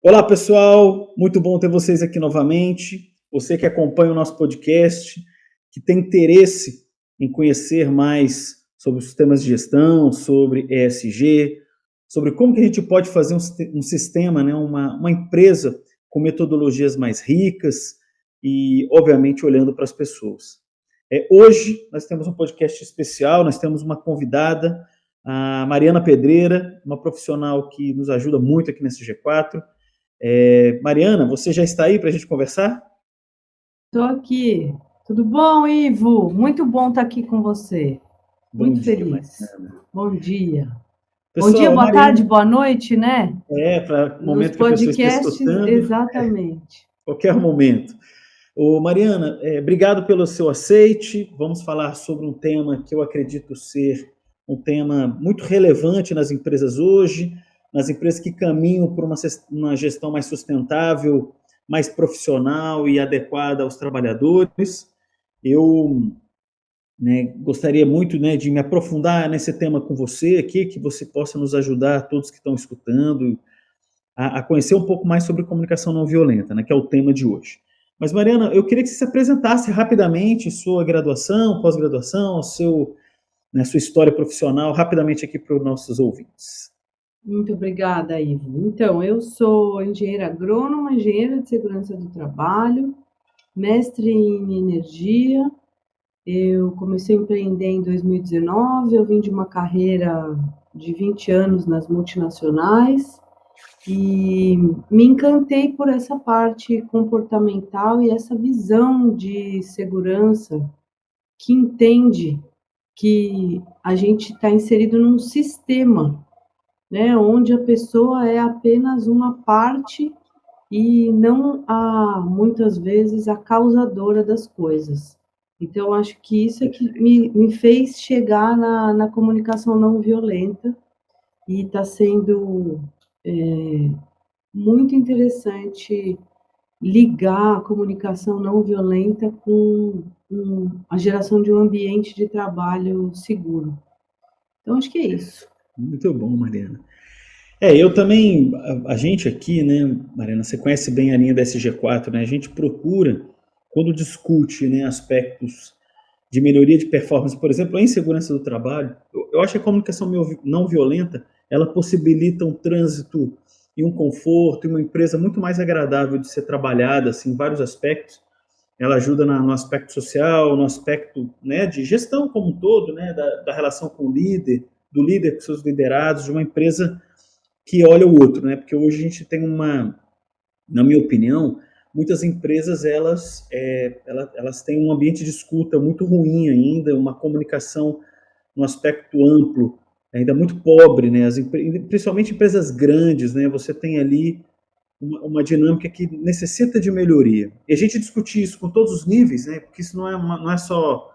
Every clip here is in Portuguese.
Olá, pessoal. Muito bom ter vocês aqui novamente. Você que acompanha o nosso podcast, que tem interesse em conhecer mais sobre os sistemas de gestão, sobre ESG, sobre como que a gente pode fazer um sistema, né, uma empresa com metodologias mais ricas e, obviamente, olhando para as pessoas. Hoje nós temos um podcast especial, nós temos uma convidada, a Mariana Pedreira, uma profissional que nos ajuda muito aqui nesse G4. Mariana, você já está aí para a gente conversar? Estou aqui. Tudo bom, Ivo? Muito bom estar aqui com você. Bom Muito dia, feliz. Mariana. Bom dia. Bom dia, Pessoal, boa tarde, Mariana, boa noite, né? para o Nos momento que a pessoa esteja podcasts, escutando, exatamente. qualquer momento. Mariana, obrigado pelo seu aceite. Vamos falar sobre um tema que eu acredito ser um tema muito relevante nas empresas hoje, nas empresas que caminham por uma gestão mais sustentável, mais profissional e adequada aos trabalhadores. Eu, né, gostaria muito, né, de me aprofundar nesse tema com você aqui, que você possa nos ajudar, todos que estão escutando, a conhecer um pouco mais sobre comunicação não violenta, né, que é o tema de hoje. Mas, Mariana, eu queria que você se apresentasse rapidamente sua graduação, pós-graduação, né, sua história profissional, rapidamente aqui para os nossos ouvintes. Muito obrigada, Ivo. Então, eu sou engenheira agrônoma, engenheira de segurança do trabalho, mestre em energia. Eu comecei a empreender em 2019, eu vim de uma carreira de 20 anos nas multinacionais. E me encantei por essa parte comportamental e essa visão de segurança que entende que a gente está inserido num sistema, né, onde a pessoa é apenas uma parte e não muitas vezes a causadora das coisas. Então, acho que isso é que me fez chegar na comunicação não violenta e está sendo muito interessante ligar a comunicação não violenta com a geração de um ambiente de trabalho seguro. Então, acho que é isso. Muito bom, Mariana. Eu também, a gente aqui, né, Mariana, você conhece bem a linha da SG4, né? A gente procura, quando discute, né, aspectos de melhoria de performance, por exemplo, em segurança do trabalho, eu acho que a comunicação não violenta, ela possibilita um trânsito e um conforto e uma empresa muito mais agradável de ser trabalhada, assim, em vários aspectos. Ela ajuda no aspecto social, no aspecto, né, de gestão como um todo, né, da relação com o líder, do líder com seus liderados, de uma empresa que olha o outro, né? Porque hoje a gente tem na minha opinião, muitas empresas elas têm um ambiente de escuta muito ruim ainda, uma comunicação no aspecto amplo ainda muito pobre, né? Principalmente empresas grandes, né? Você tem ali uma dinâmica que necessita de melhoria. E a gente discutir isso com todos os níveis, né? Porque isso não é só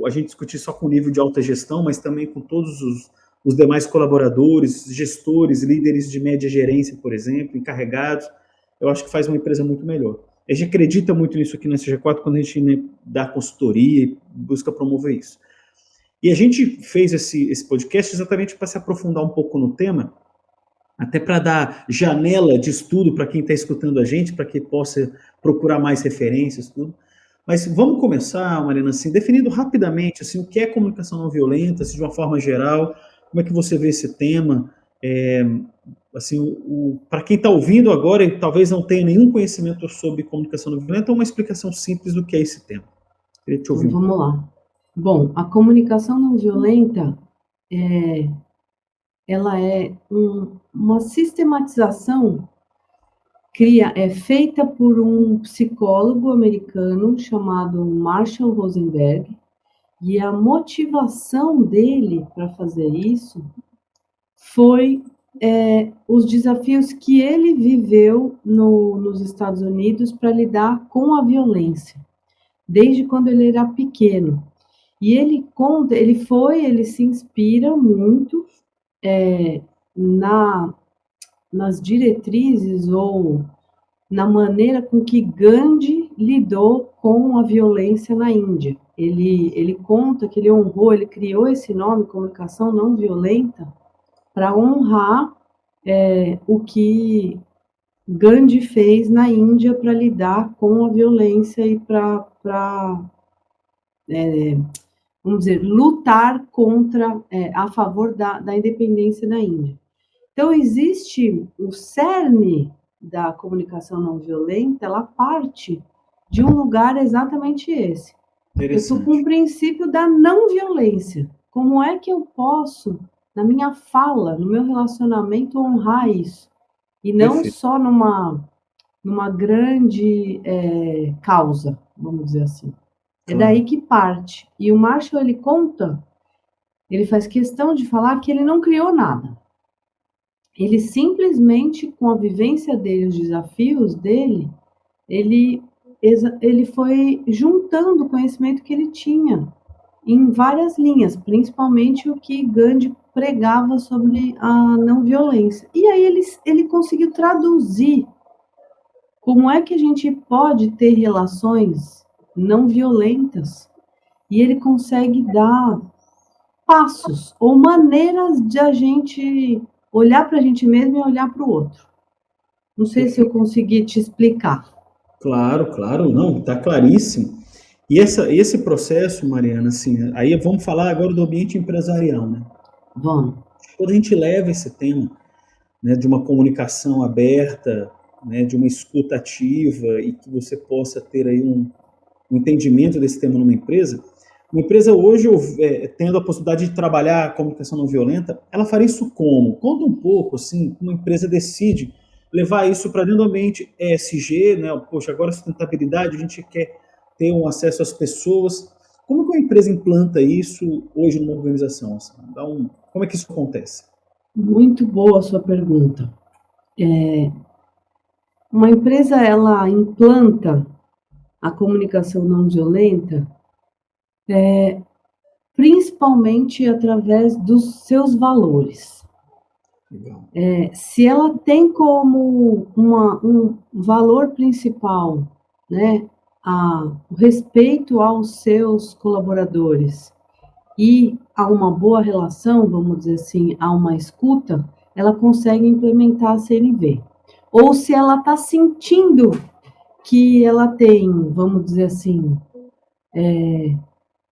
a gente discutir só com o nível de alta gestão, mas também com todos os demais colaboradores, gestores, líderes de média gerência, por exemplo, encarregados. Eu acho que faz uma empresa muito melhor. A gente acredita muito nisso aqui na CG4 quando a gente, né, dá consultoria e busca promover isso. E a gente fez esse podcast exatamente para se aprofundar um pouco no tema, até para dar janela de estudo para quem está escutando a gente, para que possa procurar mais referências, tudo. Mas vamos começar, Mariana, assim, definindo rapidamente assim, o que é comunicação não violenta, assim, de uma forma geral, como é que você vê esse tema? Assim, para quem está ouvindo agora e talvez não tenha nenhum conhecimento sobre comunicação não violenta, uma explicação simples do que é esse tema. Queria te ouvir Então, um pouco. vamos lá. Bom, a comunicação não violenta ela é uma sistematização feita por um psicólogo americano chamado Marshall Rosenberg, e a motivação dele para fazer isso foi os desafios que ele viveu nos Estados Unidos para lidar com a violência, desde quando ele era pequeno. E ele conta, ele se inspira muito nas diretrizes ou na maneira com que Gandhi lidou com a violência na Índia. Ele conta que ele criou esse nome, comunicação não violenta, para honrar o que Gandhi fez na Índia para lidar com a violência e para, vamos dizer, lutar contra, a favor da independência da Índia. Então, existe o cerne da comunicação não violenta, ela parte de um lugar exatamente esse. Eu estou com o princípio da não violência. Como é que eu posso, na minha fala, no meu relacionamento, honrar isso? E não Perfeito. só numa grande causa, vamos dizer assim. É Claro. daí que parte. E o Marshall, ele conta, ele faz questão de falar que ele não criou nada. Ele simplesmente, com a vivência dele, os desafios dele, ele foi juntando o conhecimento que ele tinha em várias linhas, principalmente o que Gandhi pregava sobre a não violência. E aí ele conseguiu traduzir como é que a gente pode ter relações não violentas, e ele consegue dar passos ou maneiras de a gente olhar para a gente mesmo e olhar para o outro. Não sei se eu consegui te explicar. Claro, claro, não, está claríssimo. E esse processo, Mariana, assim, aí vamos falar agora do ambiente empresarial, né? Vamos. Quando a gente leva esse tema, né, de uma comunicação aberta, né, de uma escuta ativa e que você possa ter aí um entendimento desse tema numa empresa, uma empresa hoje, tendo a possibilidade de trabalhar a comunicação não violenta, ela faria isso como? Conta um pouco, assim, como uma empresa decide levar isso para dentro do ambiente ESG, né? Poxa, agora sustentabilidade, a gente quer ter um acesso às pessoas. Como que uma empresa implanta isso hoje numa organização? Assim? Como é que isso acontece? Muito boa a sua pergunta. Uma empresa, ela implanta a comunicação não violenta principalmente através dos seus valores. Legal. Se ela tem como um valor principal, né, o respeito aos seus colaboradores e a uma boa relação, vamos dizer assim, a uma escuta, ela consegue implementar a CNV. Ou se ela está sentindo que ela tem, vamos dizer assim,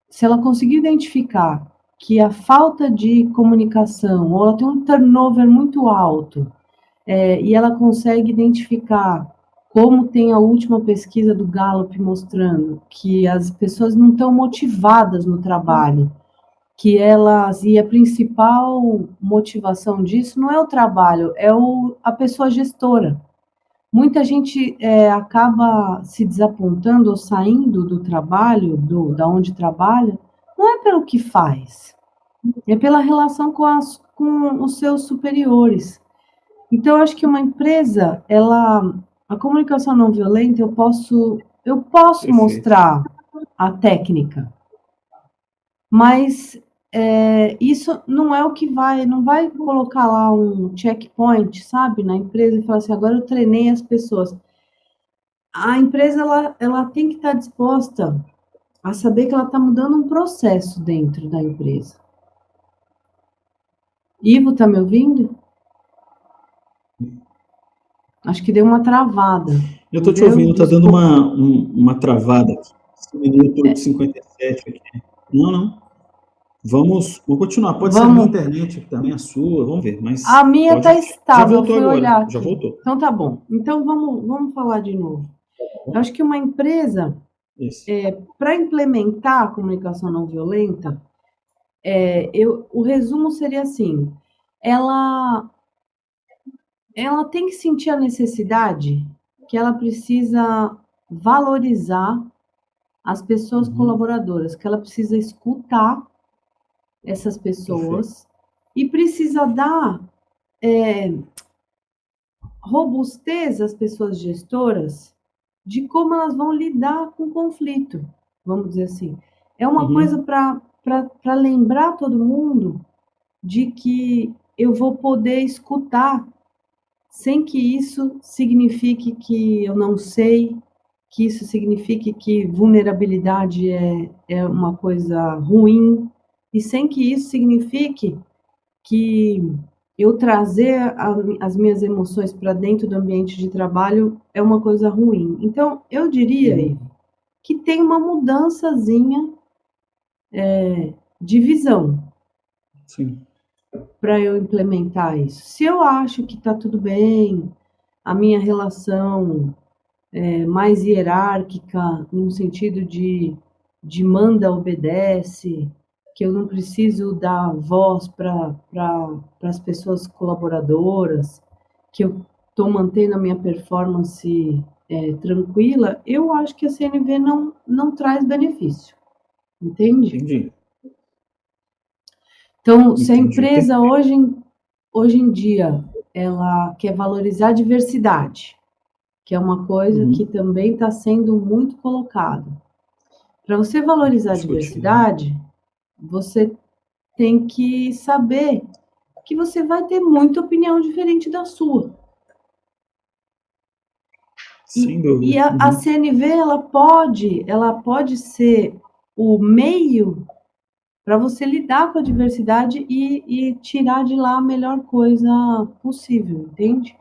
se ela conseguir identificar que a falta de comunicação, ou ela tem um turnover muito alto, e ela consegue identificar, como tem a última pesquisa do Gallup mostrando, que as pessoas não estão motivadas no trabalho, e a principal motivação disso não é o trabalho, é a pessoa gestora. Muita gente acaba se desapontando ou saindo do trabalho, da onde trabalha, não é pelo que faz, é pela relação com os seus superiores. Então, eu acho que uma empresa, a comunicação não violenta, eu posso mostrar a técnica, mas isso não é o que não vai colocar lá um checkpoint, sabe, na empresa e falar assim, agora eu treinei as pessoas. A empresa, ela tem que estar disposta a saber que ela está mudando um processo dentro da empresa. Ivo, tá me ouvindo? Acho que deu uma travada. Eu estou te ouvindo, está dando uma travada aqui. 1 minuto 8h57 aqui. Não. Vamos continuar. Pode ser a minha internet também, a sua, vamos ver. Mas a minha está estável. Já voltou agora. Olhar aqui. Já voltou. Então tá bom. Então vamos falar de novo. Eu acho que uma empresa, para implementar a comunicação não violenta, o resumo seria assim: ela tem que sentir a necessidade que ela precisa valorizar as pessoas colaboradoras, que ela precisa escutar essas pessoas e precisa dar robustez às pessoas gestoras de como elas vão lidar com o conflito, vamos dizer assim. É uma coisa para lembrar todo mundo de que eu vou poder escutar sem que isso signifique que eu não sei, que isso signifique que vulnerabilidade é uma coisa ruim, e sem que isso signifique que eu trazer as minhas emoções para dentro do ambiente de trabalho é uma coisa ruim. Então, eu diria, Uhum. Ivo, que tem uma mudançazinha de visão Sim. para eu implementar isso. Se eu acho que está tudo bem, a minha relação é mais hierárquica, no sentido de manda, obedece, que eu não preciso dar voz para as pessoas colaboradoras, que eu estou mantendo a minha performance tranquila, eu acho que a CNV não traz benefício, entende? Entendi. Então, se a Entendi. empresa hoje em dia ela quer valorizar a diversidade, que é uma coisa que Uhum. também está sendo muito colocada. Para você valorizar a Discutido. diversidade, você tem que saber que você vai ter muita opinião diferente da sua. Sem E dúvida. a Uhum. CNV ela pode ser o meio para você lidar com a diversidade e tirar de lá a melhor coisa possível, entende?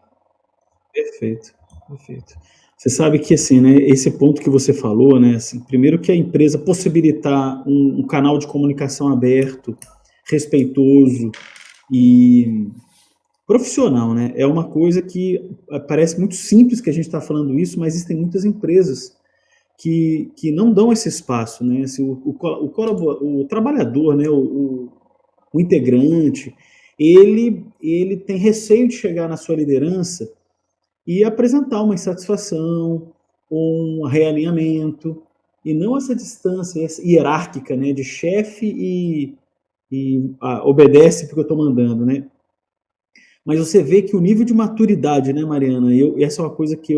Perfeito, perfeito. Você sabe que assim, né, esse ponto que você falou, né, assim, primeiro que a empresa possibilitar um canal de comunicação aberto, respeitoso e profissional, né, é uma coisa que parece muito simples que a gente está falando isso, mas existem muitas empresas que não dão esse espaço, né, assim, o trabalhador, né, o integrante, ele tem receio de chegar na sua liderança e apresentar uma insatisfação, um realinhamento, e não essa distância hierárquica, né, de chefe e obedece porque eu estou mandando, né? Mas você vê que o nível de maturidade, né, Mariana? Essa é uma coisa que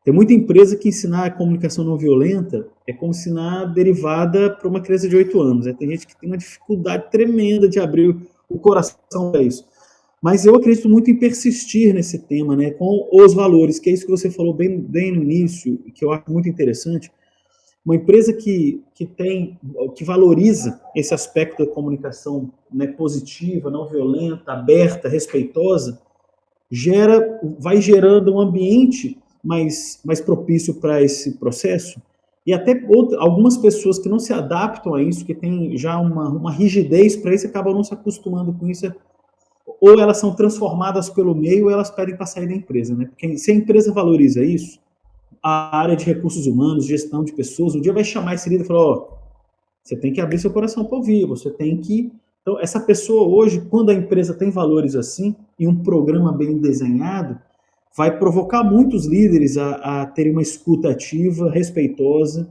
tem muita empresa que ensinar a comunicação não violenta é como ensinar derivada para uma criança de 8 anos. Né? Tem gente que tem uma dificuldade tremenda de abrir o coração para isso. Mas eu acredito muito em persistir nesse tema, né, com os valores, que é isso que você falou bem no início, que eu acho muito interessante. Uma empresa que valoriza esse aspecto da comunicação, né, positiva, não violenta, aberta, respeitosa, vai gerando um ambiente mais propício para esse processo. E até algumas pessoas que não se adaptam a isso, que têm já uma rigidez para isso, acabam não se acostumando com isso, ou elas são transformadas pelo meio ou elas pedem para sair da empresa, né? Porque se a empresa valoriza isso, a área de recursos humanos, gestão de pessoas, um dia vai chamar esse líder e falar, ó, oh, você tem que abrir seu coração para ouvir, você tem que... Então, essa pessoa hoje, quando a empresa tem valores assim, e um programa bem desenhado, vai provocar muitos líderes a terem uma escuta ativa, respeitosa,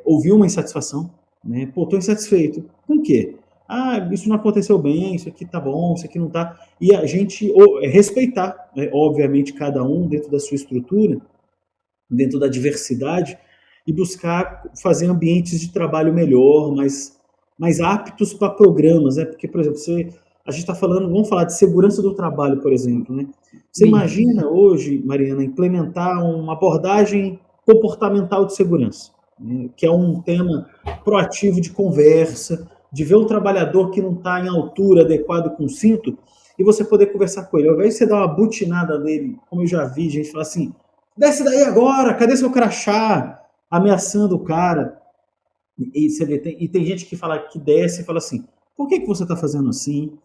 ouvir uma insatisfação, né? Pô, estou insatisfeito. Com o quê? Ah, isso não aconteceu bem, isso aqui tá bom, isso aqui não tá. E a gente respeitar, né, obviamente, cada um dentro da sua estrutura, dentro da diversidade, e buscar fazer ambientes de trabalho melhor, mais aptos para programas, né? Porque, por exemplo, a gente está falando, vamos falar de segurança do trabalho, por exemplo, né? Você Isso. imagina hoje, Mariana, implementar uma abordagem comportamental de segurança, né? Que é um tema proativo de conversa, de ver um trabalhador que não está em altura adequado com o cinto, e você poder conversar com ele. Ao invés de você dar uma butinada nele, como eu já vi gente falar assim, desce daí agora, cadê seu crachá? Ameaçando o cara. E você vê, tem gente que fala que desce e fala assim: por que você está fazendo assim?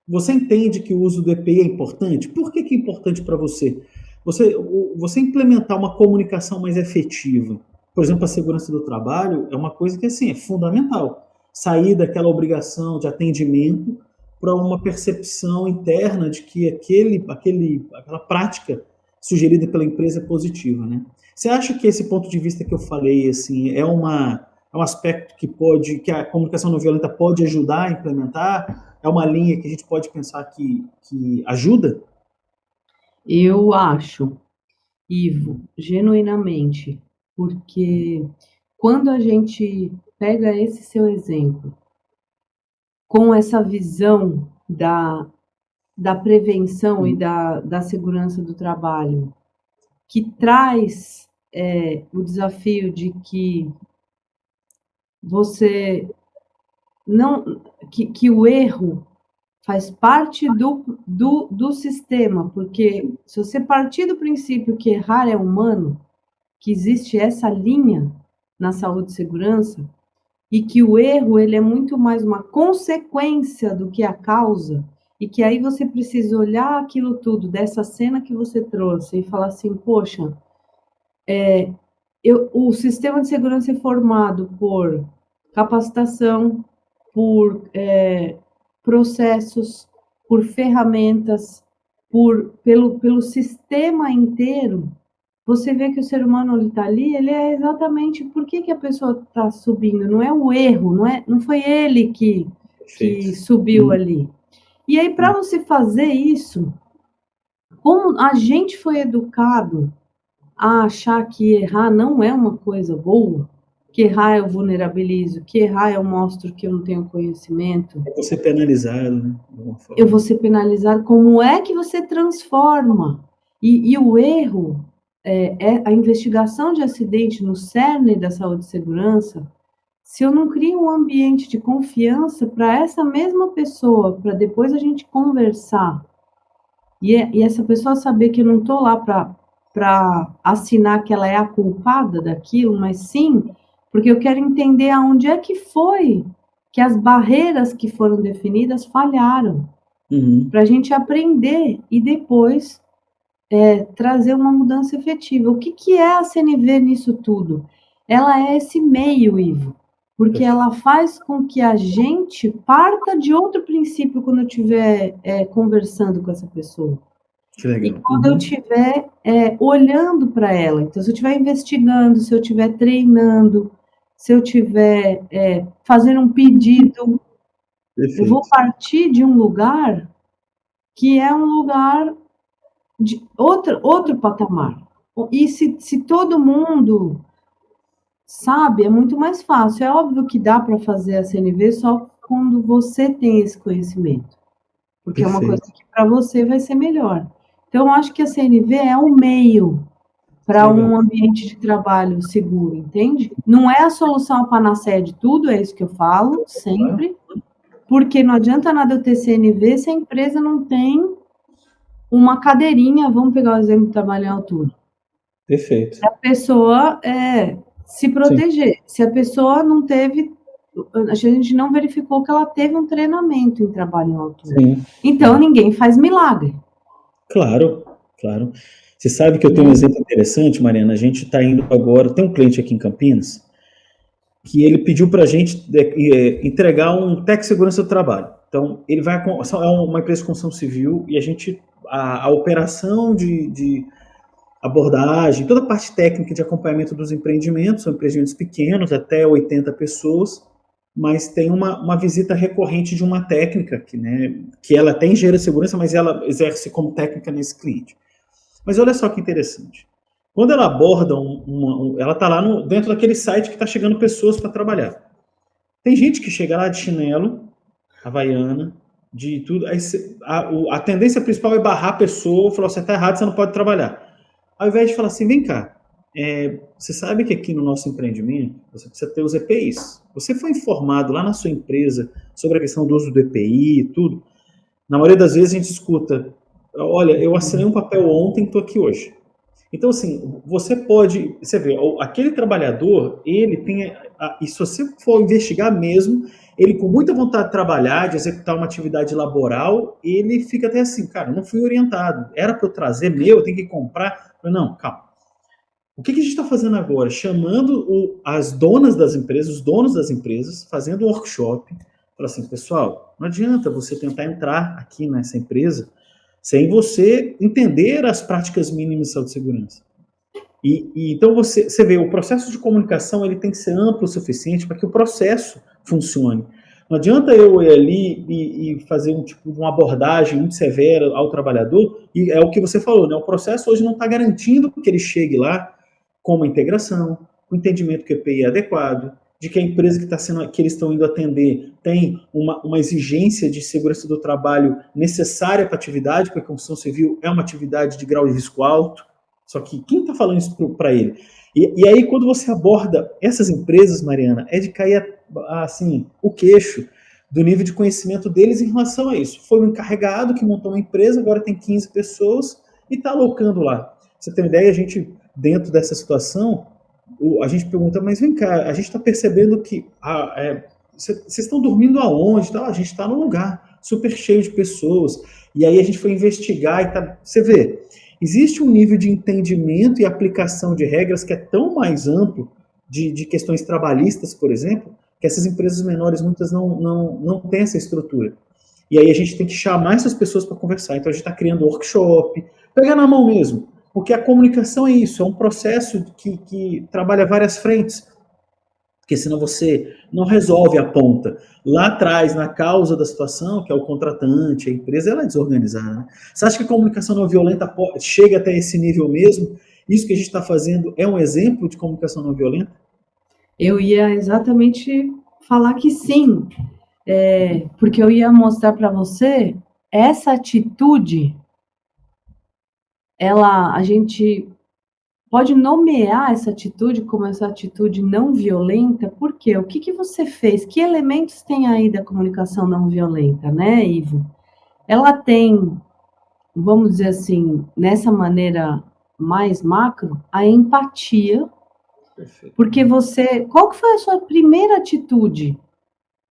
Você entende que o uso do EPI é importante? Por que é importante para você? Você implementar uma comunicação mais efetiva, por exemplo, a segurança do trabalho, é uma coisa que assim, é fundamental. Sair daquela obrigação de atendimento para uma percepção interna de que aquela prática sugerida pela empresa é positiva. Né? Você acha que esse ponto de vista que eu falei assim, é um aspecto que a comunicação não violenta pode ajudar a implementar? É uma linha que a gente pode pensar que ajuda? Eu acho, Ivo, genuinamente, porque quando a gente pega esse seu exemplo, com essa visão da prevenção e da segurança do trabalho, que traz o desafio de que você não, que o erro faz parte do sistema, porque se você partir do princípio que errar é humano, que existe essa linha na saúde e segurança, e que o erro ele é muito mais uma consequência do que a causa, e que aí você precisa olhar aquilo tudo, dessa cena que você trouxe, e falar assim, poxa, o sistema de segurança é formado por capacitação, por processos, por ferramentas, pelo sistema inteiro. Você vê que o ser humano está ali, ele é exatamente por que a pessoa está subindo, não é o erro, não foi ele que Perfeito. subiu ali. E aí, para você fazer isso, como a gente foi educado a achar que errar não é uma coisa boa, que errar eu vulnerabilizo, que errar eu mostro que eu não tenho conhecimento. É você penalizado, né? De alguma forma. Eu vou ser penalizado. Como é que você transforma? E o erro, a investigação de acidente no cerne da saúde e segurança, se eu não crio um ambiente de confiança para essa mesma pessoa, para depois a gente conversar, e essa pessoa saber que eu não estou lá para assinar que ela é a culpada daquilo, mas sim porque eu quero entender aonde é que foi que as barreiras que foram definidas falharam, para a gente aprender e depois trazer uma mudança efetiva. O que é a CNV nisso tudo? Ela é esse meio, Ivo, porque ela faz com que a gente parta de outro princípio quando eu estiver conversando com essa pessoa. Que legal. E quando eu estiver olhando para ela, então se eu estiver investigando, se eu estiver treinando, se eu estiver fazendo um pedido, eu vou partir de um lugar que é um lugar de outro patamar. E se todo mundo sabe, é muito mais fácil. É óbvio que dá para fazer a CNV só quando você tem esse conhecimento, porque é uma coisa que para você vai ser melhor. Então, eu acho que a CNV é um meio para um ambiente de trabalho seguro, entende? Não é a solução, a panaceia de tudo, é isso que eu falo sempre, porque não adianta nada eu ter CNV se a empresa não tem uma cadeirinha, vamos pegar o exemplo do trabalho em altura. Perfeito. Se a pessoa se proteger, se a pessoa não teve, a gente não verificou que ela teve um treinamento em trabalho em altura. Sim. Então, ninguém faz milagre. Claro, claro. Você sabe que eu tenho um exemplo interessante, Mariana. A gente está indo agora. Tem um cliente aqui em Campinas que ele pediu para a gente entregar um técnico de segurança do trabalho. Então, ele vai. É uma empresa de construção civil e a operação de abordagem, toda a parte técnica de acompanhamento dos empreendimentos, são empreendimentos pequenos, até 80 pessoas, mas tem uma visita recorrente de uma técnica, que ela tem engenheira de segurança, mas ela exerce como técnica nesse cliente. Mas olha só que interessante. Quando ela aborda ela está lá dentro daquele site que está chegando pessoas para trabalhar. Tem gente que chega lá de chinelo, havaiana, de tudo, aí a tendência principal é barrar a pessoa, falar, você está errado, você não pode trabalhar. Ao invés de falar assim, vem cá, você sabe que aqui no nosso empreendimento você precisa ter os EPIs. Você foi informado lá na sua empresa sobre a questão do uso do EPI e tudo. Na maioria das vezes a gente escuta, olha, eu assinei um papel ontem, estou aqui hoje. Então, assim, você vê, aquele trabalhador, ele tem, e se você for investigar mesmo, ele com muita vontade de trabalhar, de executar uma atividade laboral, ele fica até assim, cara, eu não fui orientado, era para eu trazer eu tenho que comprar. Não, calma. O que a gente está fazendo agora? Chamando as donas das empresas, os donos das empresas, fazendo um workshop, para assim, pessoal, não adianta você tentar entrar aqui nessa empresa sem você entender as práticas mínimas de saúde e segurança. Então você vê, o processo de comunicação ele tem que ser amplo o suficiente para que o processo funcione. Não adianta eu ir ali e fazer um tipo de uma abordagem muito severa ao trabalhador, e é o que você falou, né? O processo hoje não está garantindo que ele chegue lá com uma integração, com entendimento que o EPI é adequado, de que a empresa que eles estão indo atender tem uma exigência de segurança do trabalho necessária para a atividade, porque a construção civil é uma atividade de grau de risco alto. Só que quem está falando isso para ele? E aí, quando você aborda essas empresas, Mariana, é de cair assim, o queixo do nível de conhecimento deles em relação a isso. Foi um encarregado que montou uma empresa, agora tem 15 pessoas e está alocando lá. Você tem uma ideia, a gente, dentro dessa situação, a gente pergunta, mas vem cá, a gente está percebendo que vocês estão dormindo aonde? Tá? A gente está num lugar super cheio de pessoas. E aí a gente foi investigar e você vê, existe um nível de entendimento e aplicação de regras que é tão mais amplo, de questões trabalhistas, por exemplo, que essas empresas menores, muitas não têm essa estrutura. E aí a gente tem que chamar essas pessoas para conversar. Então a gente está criando workshop, pegar na mão mesmo, porque a comunicação é isso, é um processo que trabalha várias frentes, porque senão você não resolve a ponta. Lá atrás, na causa da situação, que é o contratante, a empresa, ela é desorganizada. Né? Você acha que a comunicação não violenta chega até esse nível mesmo? Isso que a gente está fazendo é um exemplo de comunicação não violenta? Eu ia exatamente falar que sim, porque eu ia mostrar para você essa atitude, a gente pode nomear essa atitude como essa atitude não violenta, por quê? O que você fez? Que elementos tem aí da comunicação não violenta, né, Ivo? Ela tem, vamos dizer assim, nessa maneira mais macro, a empatia. Perfeito. Porque qual que foi a sua primeira atitude?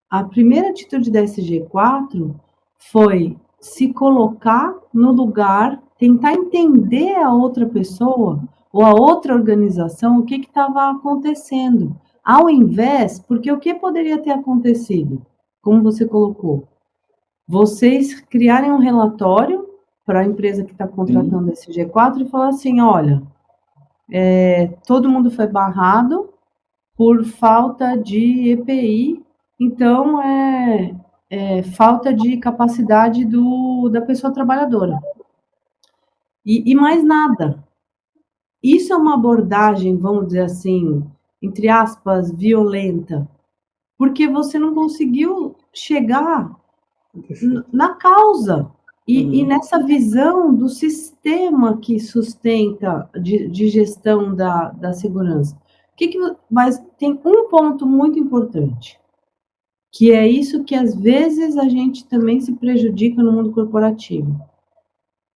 A primeira atitude da SG4 foi se colocar no lugar, tentar entender a outra pessoa ou a outra organização, o que estava acontecendo. Ao invés, porque o que poderia ter acontecido? Como você colocou, vocês criarem um relatório para a empresa que está contratando a SG4 e falar assim, olha, todo mundo foi barrado por falta de EPI, então falta de capacidade da pessoa trabalhadora. E mais nada. Isso é uma abordagem, vamos dizer assim, entre aspas, violenta, porque você não conseguiu chegar na causa. E nessa visão do sistema que sustenta de gestão da segurança. Mas tem um ponto muito importante, que é isso que às vezes a gente também se prejudica no mundo corporativo.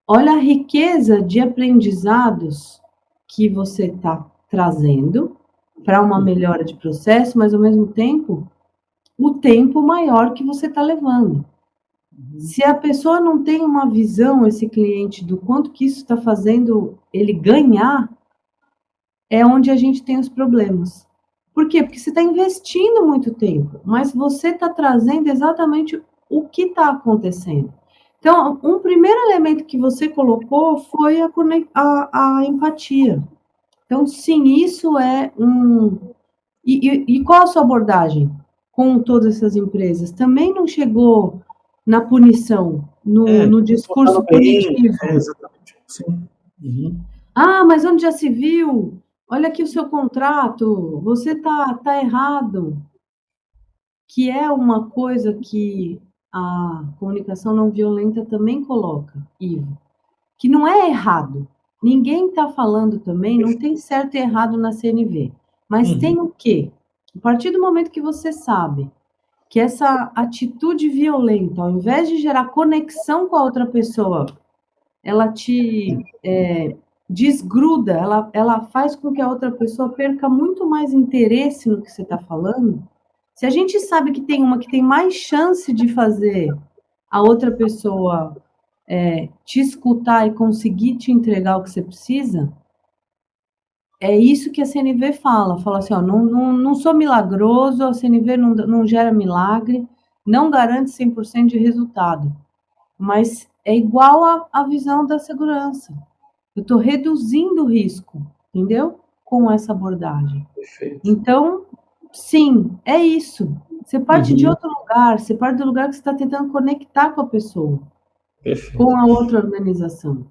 Olha a riqueza de aprendizados que você está trazendo para uma melhora de processo, mas ao mesmo tempo, o tempo maior que você está levando. Se a pessoa não tem uma visão, esse cliente, do quanto que isso está fazendo ele ganhar, é onde a gente tem os problemas. Por quê? Porque você está investindo muito tempo, mas você está trazendo exatamente o que está acontecendo. Então, um primeiro elemento que você colocou foi a empatia. Então, sim, isso é um... E qual a sua abordagem com todas essas empresas? Também não chegou na punição, no discurso punitivo. Exatamente. Sim. Uhum. Ah, mas onde já se viu? Olha aqui o seu contrato, você tá errado. Que é uma coisa que a comunicação não violenta também coloca, Ivo, que não é errado. Ninguém está falando também, não tem certo e errado na CNV. Mas tem o quê? A partir do momento que você sabe que essa atitude violenta, ao invés de gerar conexão com a outra pessoa, ela te desgruda, ela faz com que a outra pessoa perca muito mais interesse no que você está falando. Se a gente sabe que tem uma que tem mais chance de fazer a outra pessoa te escutar e conseguir te entregar o que você precisa, é isso que a CNV fala. Fala assim, ó, não sou milagroso, a CNV não gera milagre, não garante 100% de resultado, mas é igual à visão da segurança. Eu estou reduzindo o risco, entendeu? Com essa abordagem. Perfeito. Então, sim, é isso. Você parte de outro lugar, você parte do lugar que você está tentando conectar com a pessoa. Perfeito. Com a outra organização.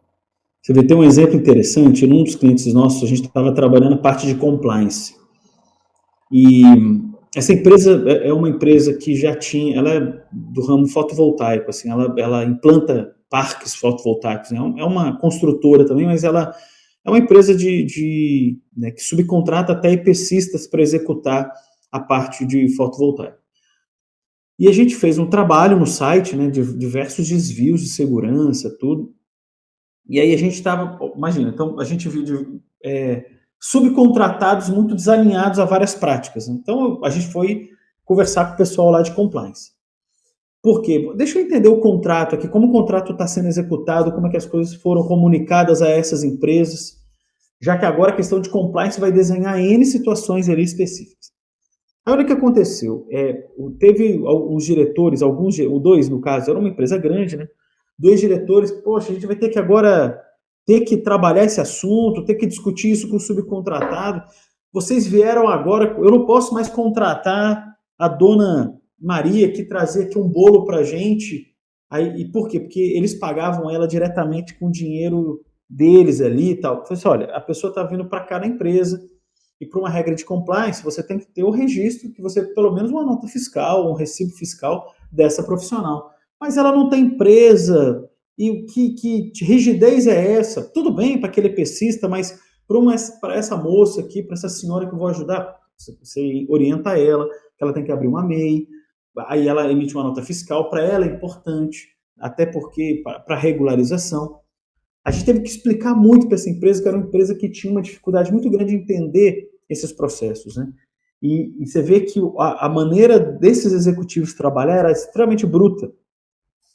Você vê, tem um exemplo interessante, num dos clientes nossos, a gente estava trabalhando a parte de compliance. E essa empresa é uma empresa que já tinha, ela é do ramo fotovoltaico, assim, ela implanta parques fotovoltaicos, né? É uma construtora também, mas ela é uma empresa né, que subcontrata até EPCistas para executar a parte de fotovoltaico. E a gente fez um trabalho no site, né, de diversos desvios de segurança, tudo. E aí a gente estava, imagina, então a gente viu subcontratados muito desalinhados a várias práticas. Então a gente foi conversar com o pessoal lá de compliance. Por quê? Deixa eu entender o contrato aqui, como o contrato está sendo executado, como é que as coisas foram comunicadas a essas empresas, já que agora a questão de compliance vai desenhar N situações ali específicas. Aí olha o que aconteceu. Teve alguns diretores, dois no caso, era uma empresa grande, né? Dois diretores, poxa, a gente vai ter que agora ter que trabalhar esse assunto, ter que discutir isso com o subcontratado. Vocês vieram agora, eu não posso mais contratar a dona Maria que trazia aqui um bolo para a gente. Aí, e por quê? Porque eles pagavam ela diretamente com o dinheiro deles ali e tal. Eu falei assim, olha, a pessoa está vindo para cá na empresa, e para uma regra de compliance, você tem que ter o registro, que você pelo menos uma nota fiscal, um recibo fiscal dessa profissional. Mas ela não tem empresa, e que rigidez é essa? Tudo bem para aquele EPCista, mas para essa moça aqui, para essa senhora que eu vou ajudar, você orienta ela, que ela tem que abrir uma MEI, aí ela emite uma nota fiscal, para ela é importante, até porque para regularização. A gente teve que explicar muito para essa empresa, que era uma empresa que tinha uma dificuldade muito grande de entender esses processos, né? E você vê que a maneira desses executivos trabalhar era extremamente bruta.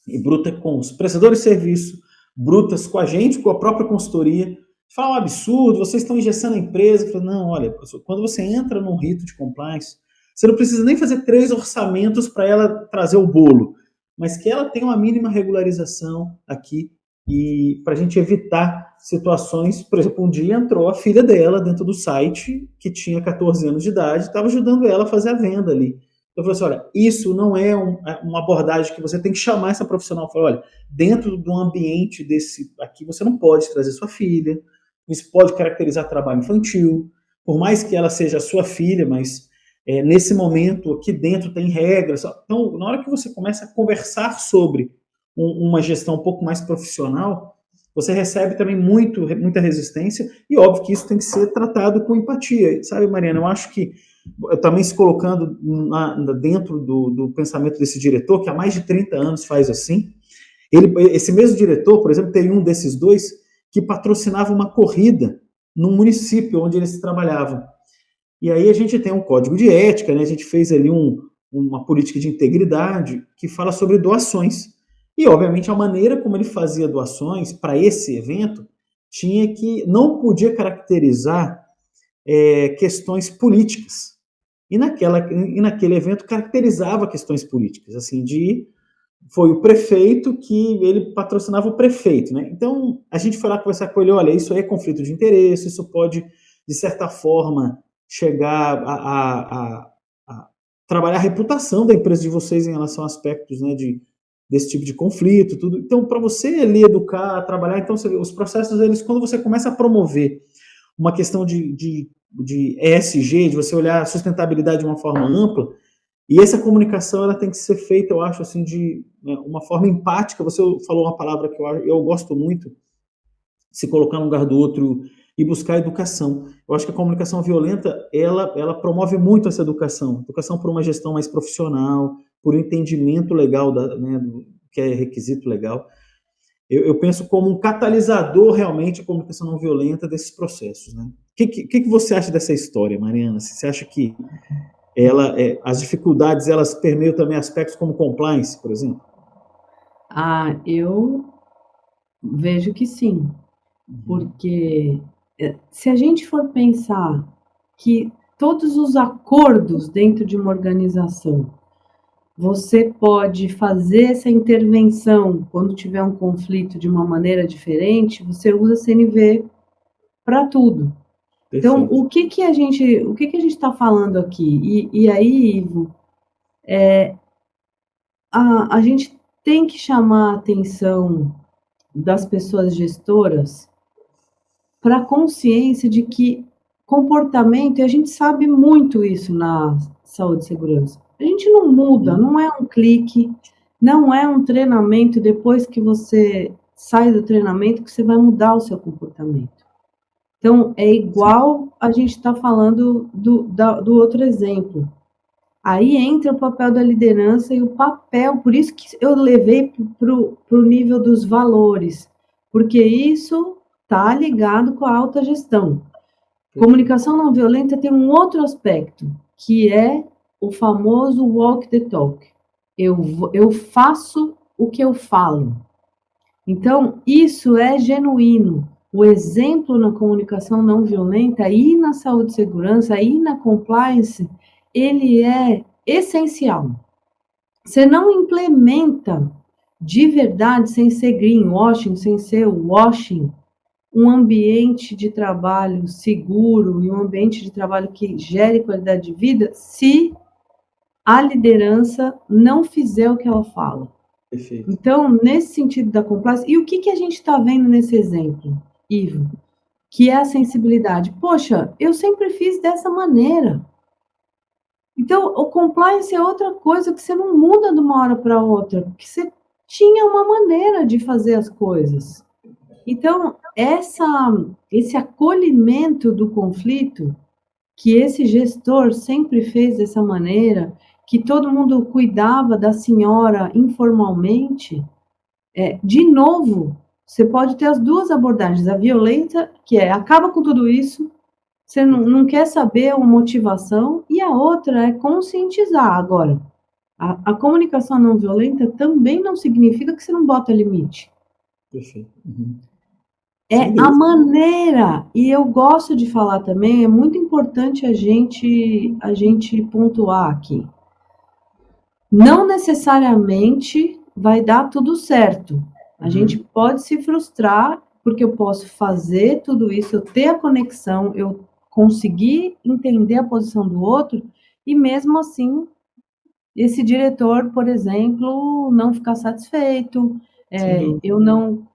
E bruta com os prestadores de serviço, brutas com a gente, com a própria consultoria. Fala um absurdo, vocês estão engessando a empresa. Falo, não, olha, quando você entra num rito de compliance, você não precisa nem fazer 3 orçamentos para ela trazer o bolo, mas que ela tenha uma mínima regularização aqui e para a gente evitar situações, por exemplo, um dia entrou a filha dela dentro do site, que tinha 14 anos de idade, estava ajudando ela a fazer a venda ali. Eu falei assim, olha, isso não é uma abordagem que você tem que chamar essa profissional. Eu falei, olha, dentro do ambiente desse aqui, você não pode trazer sua filha, isso pode caracterizar trabalho infantil, por mais que ela seja sua filha, mas nesse momento aqui dentro tem regras. Então, na hora que você começa a conversar sobre uma gestão um pouco mais profissional, você recebe também muita resistência, e óbvio que isso tem que ser tratado com empatia. Sabe, Mariana, eu acho que, também se colocando dentro do pensamento desse diretor, que há mais de 30 anos faz assim, esse mesmo diretor, por exemplo, tem um desses dois que patrocinava uma corrida num município onde eles trabalhavam. E aí a gente tem um código de ética, né? A gente fez ali uma política de integridade que fala sobre doações. E, obviamente, a maneira como ele fazia doações para esse evento não podia caracterizar questões políticas. E naquele evento caracterizava questões políticas, assim, foi o prefeito que ele patrocinava o prefeito, né? Então, a gente foi lá conversar com ele, olha, isso aí é conflito de interesse, isso pode, de certa forma, chegar a trabalhar a reputação da empresa de vocês em relação a aspectos, né, desse tipo de conflito, tudo. Então, para você ali educar, trabalhar, então os processos, eles, quando você começa a promover uma questão de ESG, de você olhar a sustentabilidade de uma forma ampla, e essa comunicação ela tem que ser feita, eu acho, assim, de uma forma empática. Você falou uma palavra que eu gosto muito, se colocar no lugar do outro e buscar educação. Eu acho que a comunicação violenta, ela promove muito essa educação por uma gestão mais profissional, por um entendimento legal do que é requisito legal. Eu penso como um catalisador, realmente, a comunicação não violenta desses processos, né? O que você acha dessa história, Mariana? Você acha que as dificuldades, elas permeiam também aspectos como compliance, por exemplo? Eu vejo que sim, porque se a gente for pensar que todos os acordos dentro de uma organização, você pode fazer essa intervenção quando tiver um conflito de uma maneira diferente, você usa CNV para tudo. Então, Perfeito. o que a gente está falando aqui? E aí, Ivo, a gente tem que chamar a atenção das pessoas gestoras para a consciência de que comportamento, e a gente sabe muito isso na saúde e segurança, a gente não muda, não é um clique, não é um treinamento depois que você sai do treinamento que você vai mudar o seu comportamento. Então, é igual a gente está falando do outro exemplo. Aí entra o papel da liderança e o papel, por isso que eu levei para o nível dos valores, porque isso está ligado com a alta gestão. Comunicação não violenta tem um outro aspecto, que é o famoso walk the talk. Eu faço o que eu falo. Então, isso é genuíno. O exemplo na comunicação não violenta e na saúde e segurança e na compliance, ele é essencial. Você não implementa de verdade, sem ser greenwashing, sem ser washing, um ambiente de trabalho seguro e um ambiente de trabalho que gere qualidade de vida, se a liderança não fizer o que ela fala. Perfeito. Então, nesse sentido da compliance, e o que a gente está vendo nesse exemplo, Ivo? Que é a sensibilidade. Poxa, eu sempre fiz dessa maneira. Então, o compliance é outra coisa que você não muda de uma hora para outra, porque você tinha uma maneira de fazer as coisas. Então, esse acolhimento do conflito, que esse gestor sempre fez dessa maneira, que todo mundo cuidava da senhora informalmente, de novo, você pode ter as duas abordagens, a violenta, que acaba com tudo isso, você não quer saber a motivação, e a outra é conscientizar. Agora, a comunicação não violenta também não significa que você não bota limite. Perfeito. Uhum. É a maneira, e eu gosto de falar também, é muito importante a gente pontuar aqui. Não necessariamente vai dar tudo certo. A gente pode se frustrar, porque eu posso fazer tudo isso, eu ter a conexão, eu conseguir entender a posição do outro, e mesmo assim, esse diretor, por exemplo, não ficar satisfeito, eu não...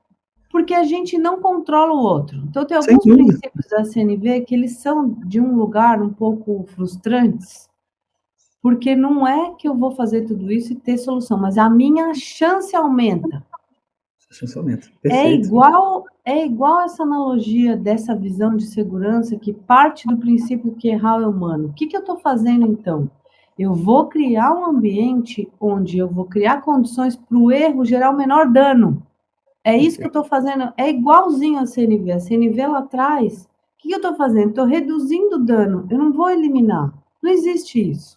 Porque a gente não controla o outro. Então, tem alguns princípios da CNV que eles são de um lugar um pouco frustrantes, porque não é que eu vou fazer tudo isso e ter solução, mas a minha chance aumenta. É igual essa analogia dessa visão de segurança que parte do princípio que errar é humano. O que eu estou fazendo, então? Eu vou criar um ambiente onde eu vou criar condições para o erro gerar o menor dano. É isso que eu estou fazendo, é igualzinho a CNV. A CNV lá atrás, o que eu estou fazendo? Estou reduzindo o dano, eu não vou eliminar. Não existe isso.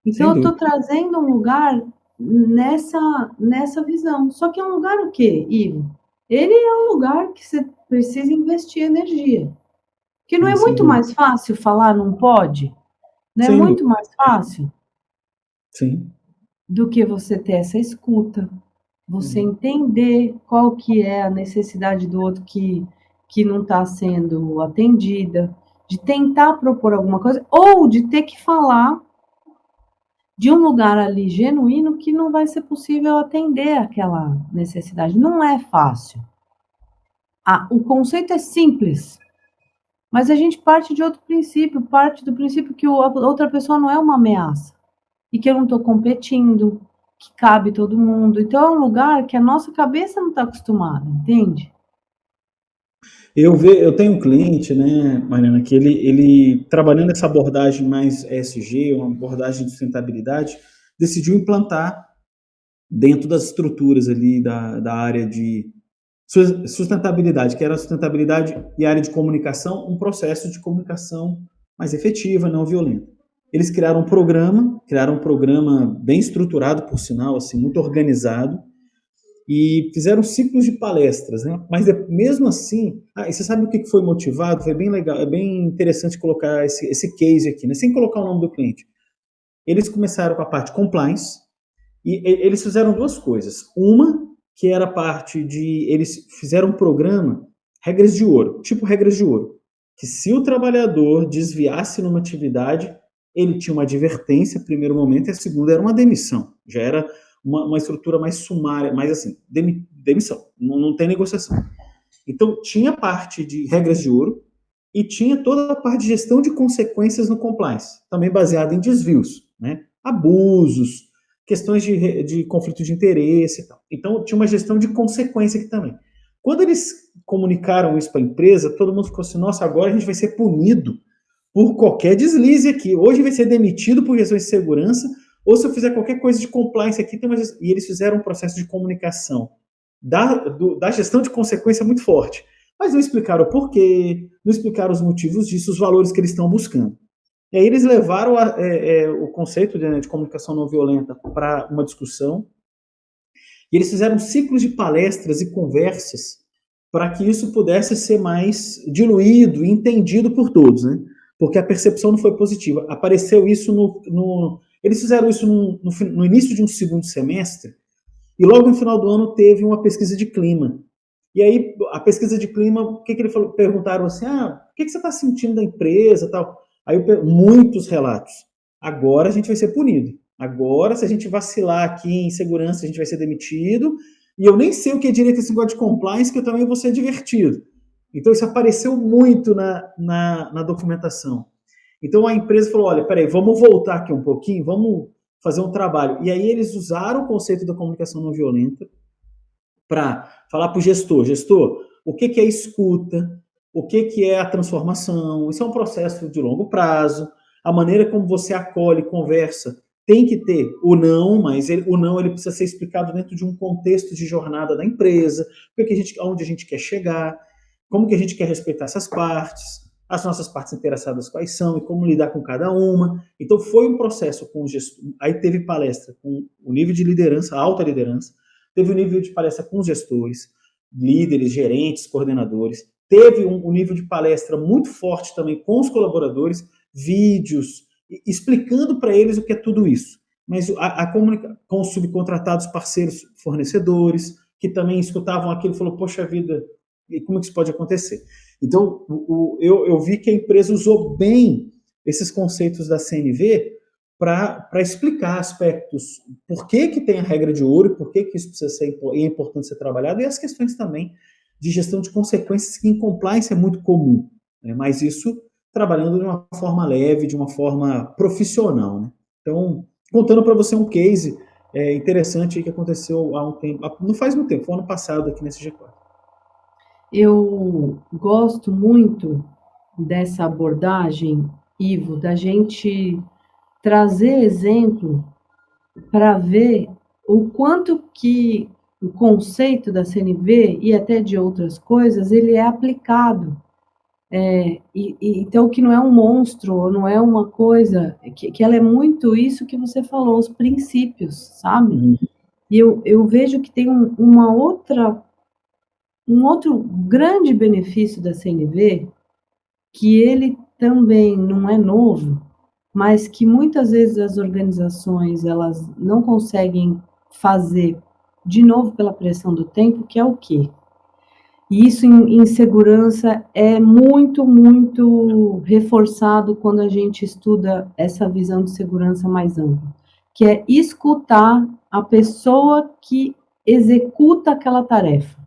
Então, eu estou trazendo um lugar nessa visão. Só que é um lugar o quê, Ivo? Ele é um lugar que você precisa investir energia. Que não é muito mais fácil falar não pode? Não é muito mais fácil? Sim. Do que você ter essa escuta. Você entender qual que é a necessidade do outro que não está sendo atendida, de tentar propor alguma coisa, ou de ter que falar de um lugar ali genuíno que não vai ser possível atender aquela necessidade. Não é fácil. O conceito é simples, mas a gente parte de outro princípio, parte do princípio que a outra pessoa não é uma ameaça, e que eu não estou competindo, que cabe todo mundo. Então, é um lugar que a nossa cabeça não está acostumada, entende? Eu tenho um cliente, né, Mariana, que ele trabalhando essa abordagem mais ESG, uma abordagem de sustentabilidade, decidiu implantar dentro das estruturas ali da área de sustentabilidade, que era a sustentabilidade e a área de comunicação, um processo de comunicação mais efetiva, não violenta. Eles criaram um programa bem estruturado, por sinal, assim, muito organizado, e fizeram ciclos de palestras, né? Mas mesmo assim, e você sabe o que foi motivado? Foi bem legal, é bem interessante colocar esse case aqui, né? Sem colocar o nome do cliente. Eles começaram com a parte compliance, e eles fizeram duas coisas. Uma, que era a parte de... Eles fizeram um programa, regras de ouro, tipo regras de ouro, que se o trabalhador desviasse numa atividade, ele tinha uma advertência no primeiro momento, e a segunda era uma demissão. Já era uma estrutura mais sumária, mais assim, demissão, não tem negociação. Então, tinha parte de regras de ouro e tinha toda a parte de gestão de consequências no compliance, também baseada em desvios, né? Abusos, questões de conflito de interesse e tal. Então, tinha uma gestão de consequência aqui também. Quando eles comunicaram isso para a empresa, todo mundo ficou assim, nossa, agora a gente vai ser punido por qualquer deslize aqui. Hoje vai ser demitido por questões de segurança, ou se eu fizer qualquer coisa de compliance aqui, e eles fizeram um processo de comunicação da gestão de consequência muito forte. Mas não explicaram o porquê, não explicaram os motivos disso, os valores que eles estão buscando. E aí eles levaram o conceito de comunicação não violenta para uma discussão, e eles fizeram ciclos de palestras e conversas para que isso pudesse ser mais diluído e entendido por todos, né? Porque a percepção não foi positiva. Apareceu isso eles fizeram isso no início de um segundo semestre, e logo no final do ano teve uma pesquisa de clima. E aí, a pesquisa de clima, o que ele falou? Perguntaram assim, o que você está sentindo da empresa, tal? Aí muitos relatos. Agora a gente vai ser punido. Agora, se a gente vacilar aqui em segurança, a gente vai ser demitido. E eu nem sei o que é direito esse negócio de compliance, que eu também vou ser divertido. Então, isso apareceu muito na documentação. Então, a empresa falou, olha, peraí, vamos voltar aqui um pouquinho, vamos fazer um trabalho. E aí, eles usaram o conceito da comunicação não violenta para falar para o gestor, o que é escuta, o que é a transformação, isso é um processo de longo prazo, a maneira como você acolhe, conversa, tem que ter o não, mas o não ele precisa ser explicado dentro de um contexto de jornada da empresa, onde a gente quer chegar, como que a gente quer respeitar essas partes, as nossas partes interessadas quais são e como lidar com cada uma. Então foi um processo com o gestor, aí teve palestra com o nível de liderança, alta liderança, teve um nível de palestra com os gestores, líderes, gerentes, coordenadores, teve um nível de palestra muito forte também com os colaboradores, vídeos, explicando para eles o que é tudo isso. Mas com os subcontratados, parceiros, fornecedores, que também escutavam aquilo e falaram, poxa vida, e como que isso pode acontecer? Então, eu vi que a empresa usou bem esses conceitos da CNV para explicar aspectos, por que tem a regra de ouro, por que isso precisa ser é importante ser trabalhado, e as questões também de gestão de consequências, que em compliance é muito comum, né? Mas isso trabalhando de uma forma leve, de uma forma profissional, né? Então, contando para você um case interessante que aconteceu há um tempo, não faz muito tempo, foi ano passado aqui nesse G4. Eu gosto muito dessa abordagem, Ivo, da gente trazer exemplo para ver o quanto que o conceito da CNV e até de outras coisas, ele é aplicado. Então, que não é um monstro, não é uma coisa, que ela é muito isso que você falou, os princípios, sabe? Uhum. E eu vejo que tem um outro grande benefício da CNV, que ele também não é novo, mas que muitas vezes as organizações elas não conseguem fazer de novo pela pressão do tempo, que é o quê? E isso em segurança é muito, muito reforçado quando a gente estuda essa visão de segurança mais ampla, que é escutar a pessoa que executa aquela tarefa.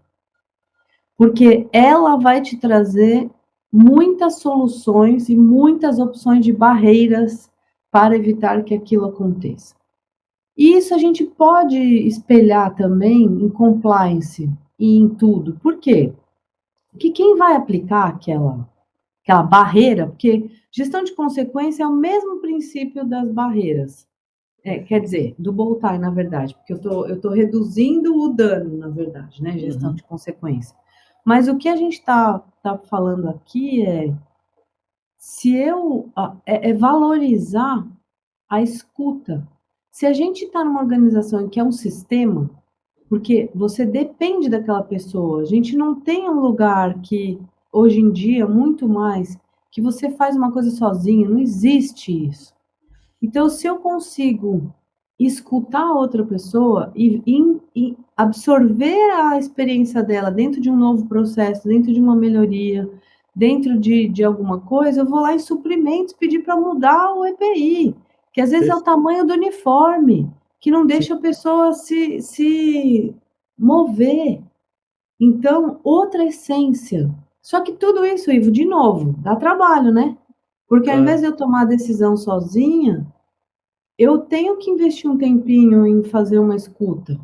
Porque ela vai te trazer muitas soluções e muitas opções de barreiras para evitar que aquilo aconteça. E isso a gente pode espelhar também em compliance e em tudo. Por quê? Porque quem vai aplicar aquela barreira, porque gestão de consequência é o mesmo princípio das barreiras. Quer dizer, do bow-tie, na verdade, porque eu tô reduzindo o dano, na verdade, né? Gestão de consequência. Mas o que a gente está falando aqui é valorizar a escuta. Se a gente está numa organização que é um sistema, porque você depende daquela pessoa, a gente não tem um lugar que, hoje em dia, muito mais, que você faz uma coisa sozinho, não existe isso. Então, se eu consigo escutar outra pessoa e absorver a experiência dela dentro de um novo processo, dentro de uma melhoria, dentro de alguma coisa, eu vou lá em suprimentos pedir para mudar o EPI, que às vezes é o tamanho do uniforme, que não deixa a pessoa se mover. Então, outra essência. Só que tudo isso, Ivo, de novo, dá trabalho, né? Porque ao invés de eu tomar a decisão sozinha, eu tenho que investir um tempinho em fazer uma escuta,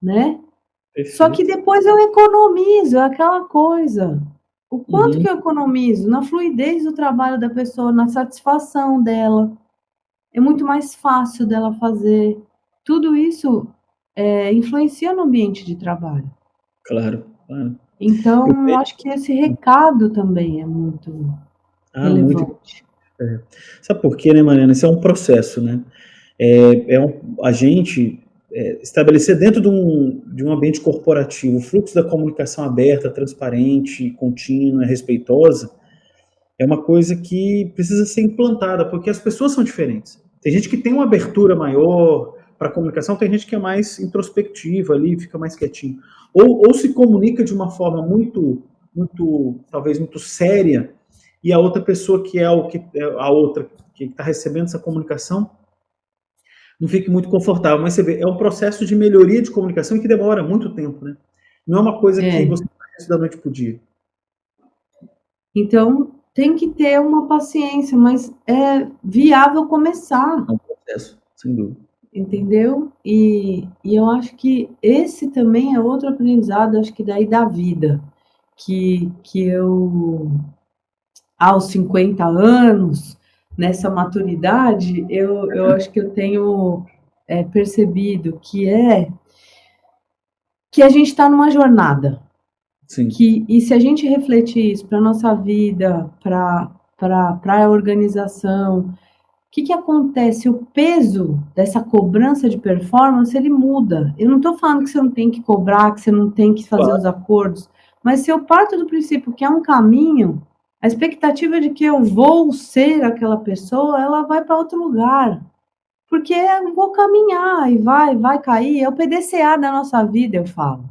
né? Perfeito. Só que depois eu economizo, é aquela coisa. O quanto que Uhum. eu economizo na fluidez do trabalho da pessoa, na satisfação dela. É muito mais fácil dela fazer. Tudo isso, influencia no ambiente de trabalho. Claro, claro. Eu Então, eu vejo. acho que esse recado também é muito Muito. relevante. É. Sabe por quê, né, Mariana? Isso é um processo, né? A gente estabelecer dentro de um ambiente corporativo o fluxo da comunicação aberta, transparente, contínua, respeitosa, é uma coisa que precisa ser implantada, porque as pessoas são diferentes. Tem gente que tem uma abertura maior para a comunicação, tem gente que é mais introspectiva ali, fica mais quietinho. Ou se comunica de uma forma talvez muito séria, e a outra pessoa que é a outra que está recebendo essa comunicação não fique muito confortável. Mas você vê, é um processo de melhoria de comunicação que demora muito tempo, né? Não é uma coisa que É. você faz da noite para o dia. Então, tem que ter uma paciência, mas é viável começar, É um processo, sem dúvida. entendeu? E eu acho que esse também é outro aprendizado, acho que daí da vida, que eu, aos 50 anos, nessa maturidade, eu acho que eu tenho percebido que a gente está numa jornada. Sim. E se a gente refletir isso para a nossa vida, para a organização, o que acontece? O peso dessa cobrança de performance, ele muda. Eu não estou falando que você não tem que cobrar, que você não tem que fazer os Claro. acordos, mas se eu parto do princípio que é um caminho, a expectativa de que eu vou ser aquela pessoa, ela vai para outro lugar. Porque eu vou caminhar e vai cair. É o PDCA da nossa vida, eu falo.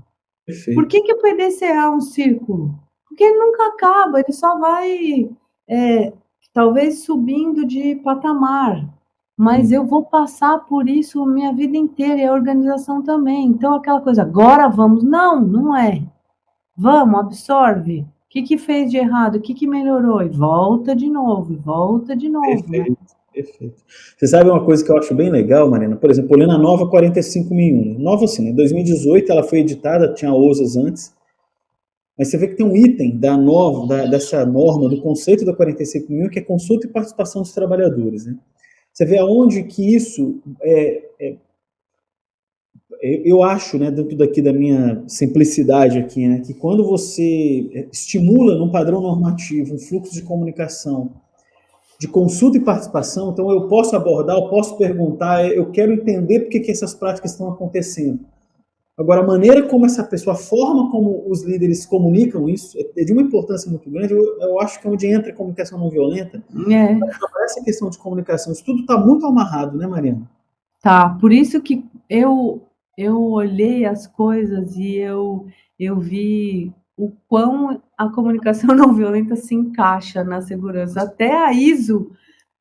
Por Perfeito. que o PDCA é um círculo? Porque ele nunca acaba, ele só vai, é, talvez subindo de patamar, mas eu vou passar por isso minha vida inteira e a organização também. Então, aquela coisa, agora vamos. Não, não é. Vamos, absorve. O que fez de errado? O que melhorou? E volta de novo, né? Perfeito, perfeito. Você sabe uma coisa que eu acho bem legal, Marina? Por exemplo, olhando a nova 45001, né? Nova assim, né? Em 2018 ela foi editada, tinha OSAS antes, mas você vê que tem um item dessa norma, do conceito da 45001, que é consulta e participação dos trabalhadores, né? Você vê aonde que isso eu acho, né, dentro daqui da minha simplicidade aqui, né, que quando você estimula num padrão normativo um fluxo de comunicação de consulta e participação, então eu posso abordar, eu posso perguntar, eu quero entender por que essas práticas estão acontecendo. Agora, a maneira como essa pessoa, a forma como os líderes comunicam isso, é de uma importância muito grande. Eu acho que é onde entra a comunicação não violenta, É, para essa questão de comunicação, isso tudo está muito amarrado, né, Mariana? tá. Por isso que eu olhei as coisas e eu vi o quão a comunicação não violenta se encaixa na segurança. Até a ISO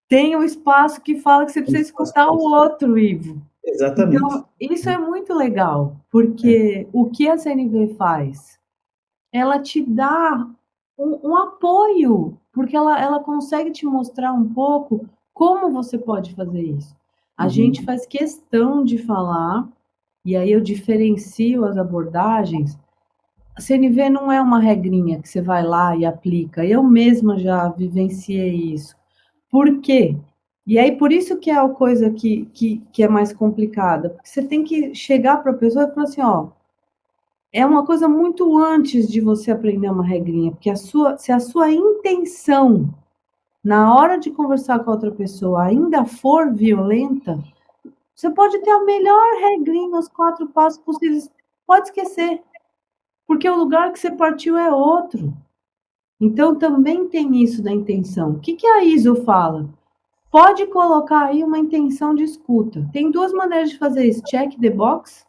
tem um espaço que fala que você precisa escutar o outro, Ivo. Exatamente. Então, isso é muito legal, É. porque o que a CNV faz? Ela te dá um apoio, porque ela consegue te mostrar um pouco como você pode fazer isso. A gente Uhum. faz questão de falar, e aí eu diferencio as abordagens. A CNV não é uma regrinha que você vai lá e aplica. Eu mesma já vivenciei isso. Por quê? E aí, por isso que é a coisa que é mais complicada. Porque você tem que chegar para a pessoa e falar assim, ó, é uma coisa muito antes de você aprender uma regrinha, porque se a sua intenção na hora de conversar com a outra pessoa ainda for violenta, você pode ter a melhor regrinha, os 4 passos possíveis, pode esquecer, porque o lugar que você partiu é outro. Então também tem isso da intenção. O que a ISO fala? Pode colocar aí uma intenção de escuta. Tem duas maneiras de fazer isso: check the box,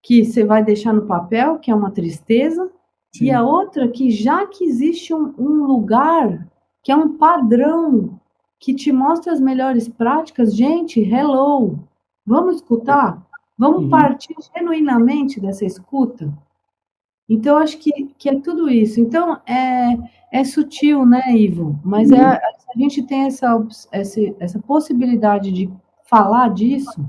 que você vai deixar no papel, que é uma tristeza, e a Sim. outra que já que existe um lugar, que é um padrão, que te mostra as melhores práticas, gente, hello, vamos escutar? Vamos Uhum. partir genuinamente dessa escuta? Então, acho que é tudo isso. Então, é sutil, né, Ivo? Mas se a gente tem essa possibilidade de falar disso,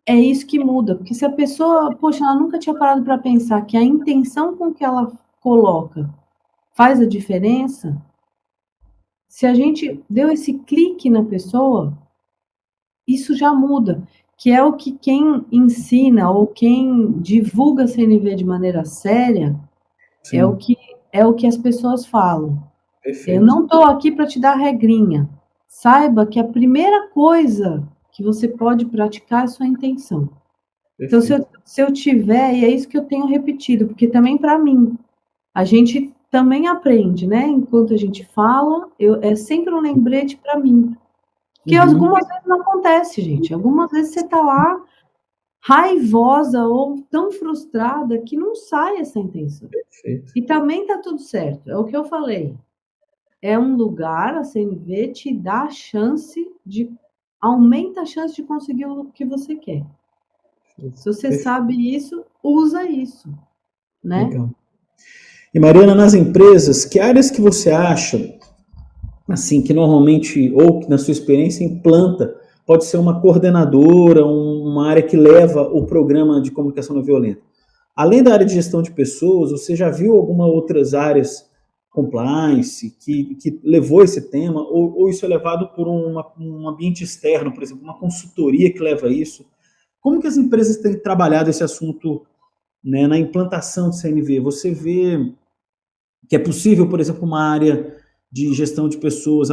é isso que muda. Porque se a pessoa, poxa, ela nunca tinha parado para pensar que a intenção com que ela coloca faz a diferença, se a gente deu esse clique na pessoa, isso já muda, que é o que quem ensina ou quem divulga CNV de maneira séria, é o Sim, que é o que as pessoas falam. Eu perfeito, não estou aqui para te dar regrinha. Saiba que a primeira coisa que você pode praticar é a sua intenção. Então, perfeito. se eu tiver, e é isso que eu tenho repetido, porque também para mim, a gente também aprende, né? Enquanto a gente fala, é sempre um lembrete para mim. Porque Uhum, algumas vezes não acontece, gente. Algumas vezes você está lá raivosa ou tão frustrada que não sai essa intenção. perfeito. E também tá tudo certo. É o que eu falei. É um lugar, a CNV te dá a chance de aumenta a chance de conseguir o que você quer. Se você Perfeito. sabe isso, usa isso, né? Legal. E Mariana, nas empresas, que áreas que você acha, assim, que normalmente, ou que na sua experiência, implanta? Pode ser uma coordenadora, uma área que leva o programa de comunicação não violenta. Além da área de gestão de pessoas, você já viu alguma outras áreas compliance que levou esse tema, ou isso é levado por um ambiente externo, por exemplo, uma consultoria que leva isso? Como que as empresas têm trabalhado esse assunto, né, na implantação de CNV? Você vê que é possível, por exemplo, uma área de gestão de pessoas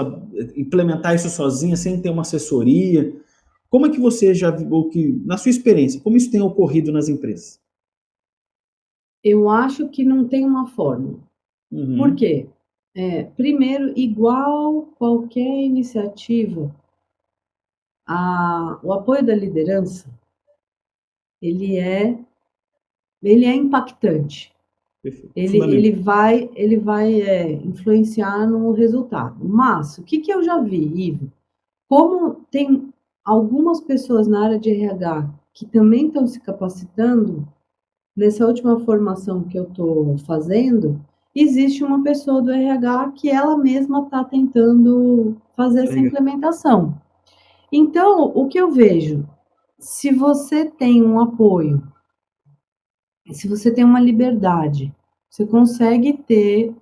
implementar isso sozinha, sem ter uma assessoria? Como é que você já viu, que, na sua experiência, como isso tem ocorrido nas empresas? Eu acho que não tem uma fórmula. Por Uhum, quê? Primeiro, igual qualquer iniciativa, o apoio da liderança, ele é, ele é impactante. perfeito. Ele Fundamental. vai, influenciar no resultado. Mas, o que que eu já vi, Ivo? Como tem algumas pessoas na área de RH que também estão se capacitando, nessa última formação que eu estou fazendo, existe uma pessoa do RH que ela mesma está tentando fazer essa Legal. implementação. Então, o que eu vejo? Se você tem um apoio, se você tem uma liberdade, você consegue ter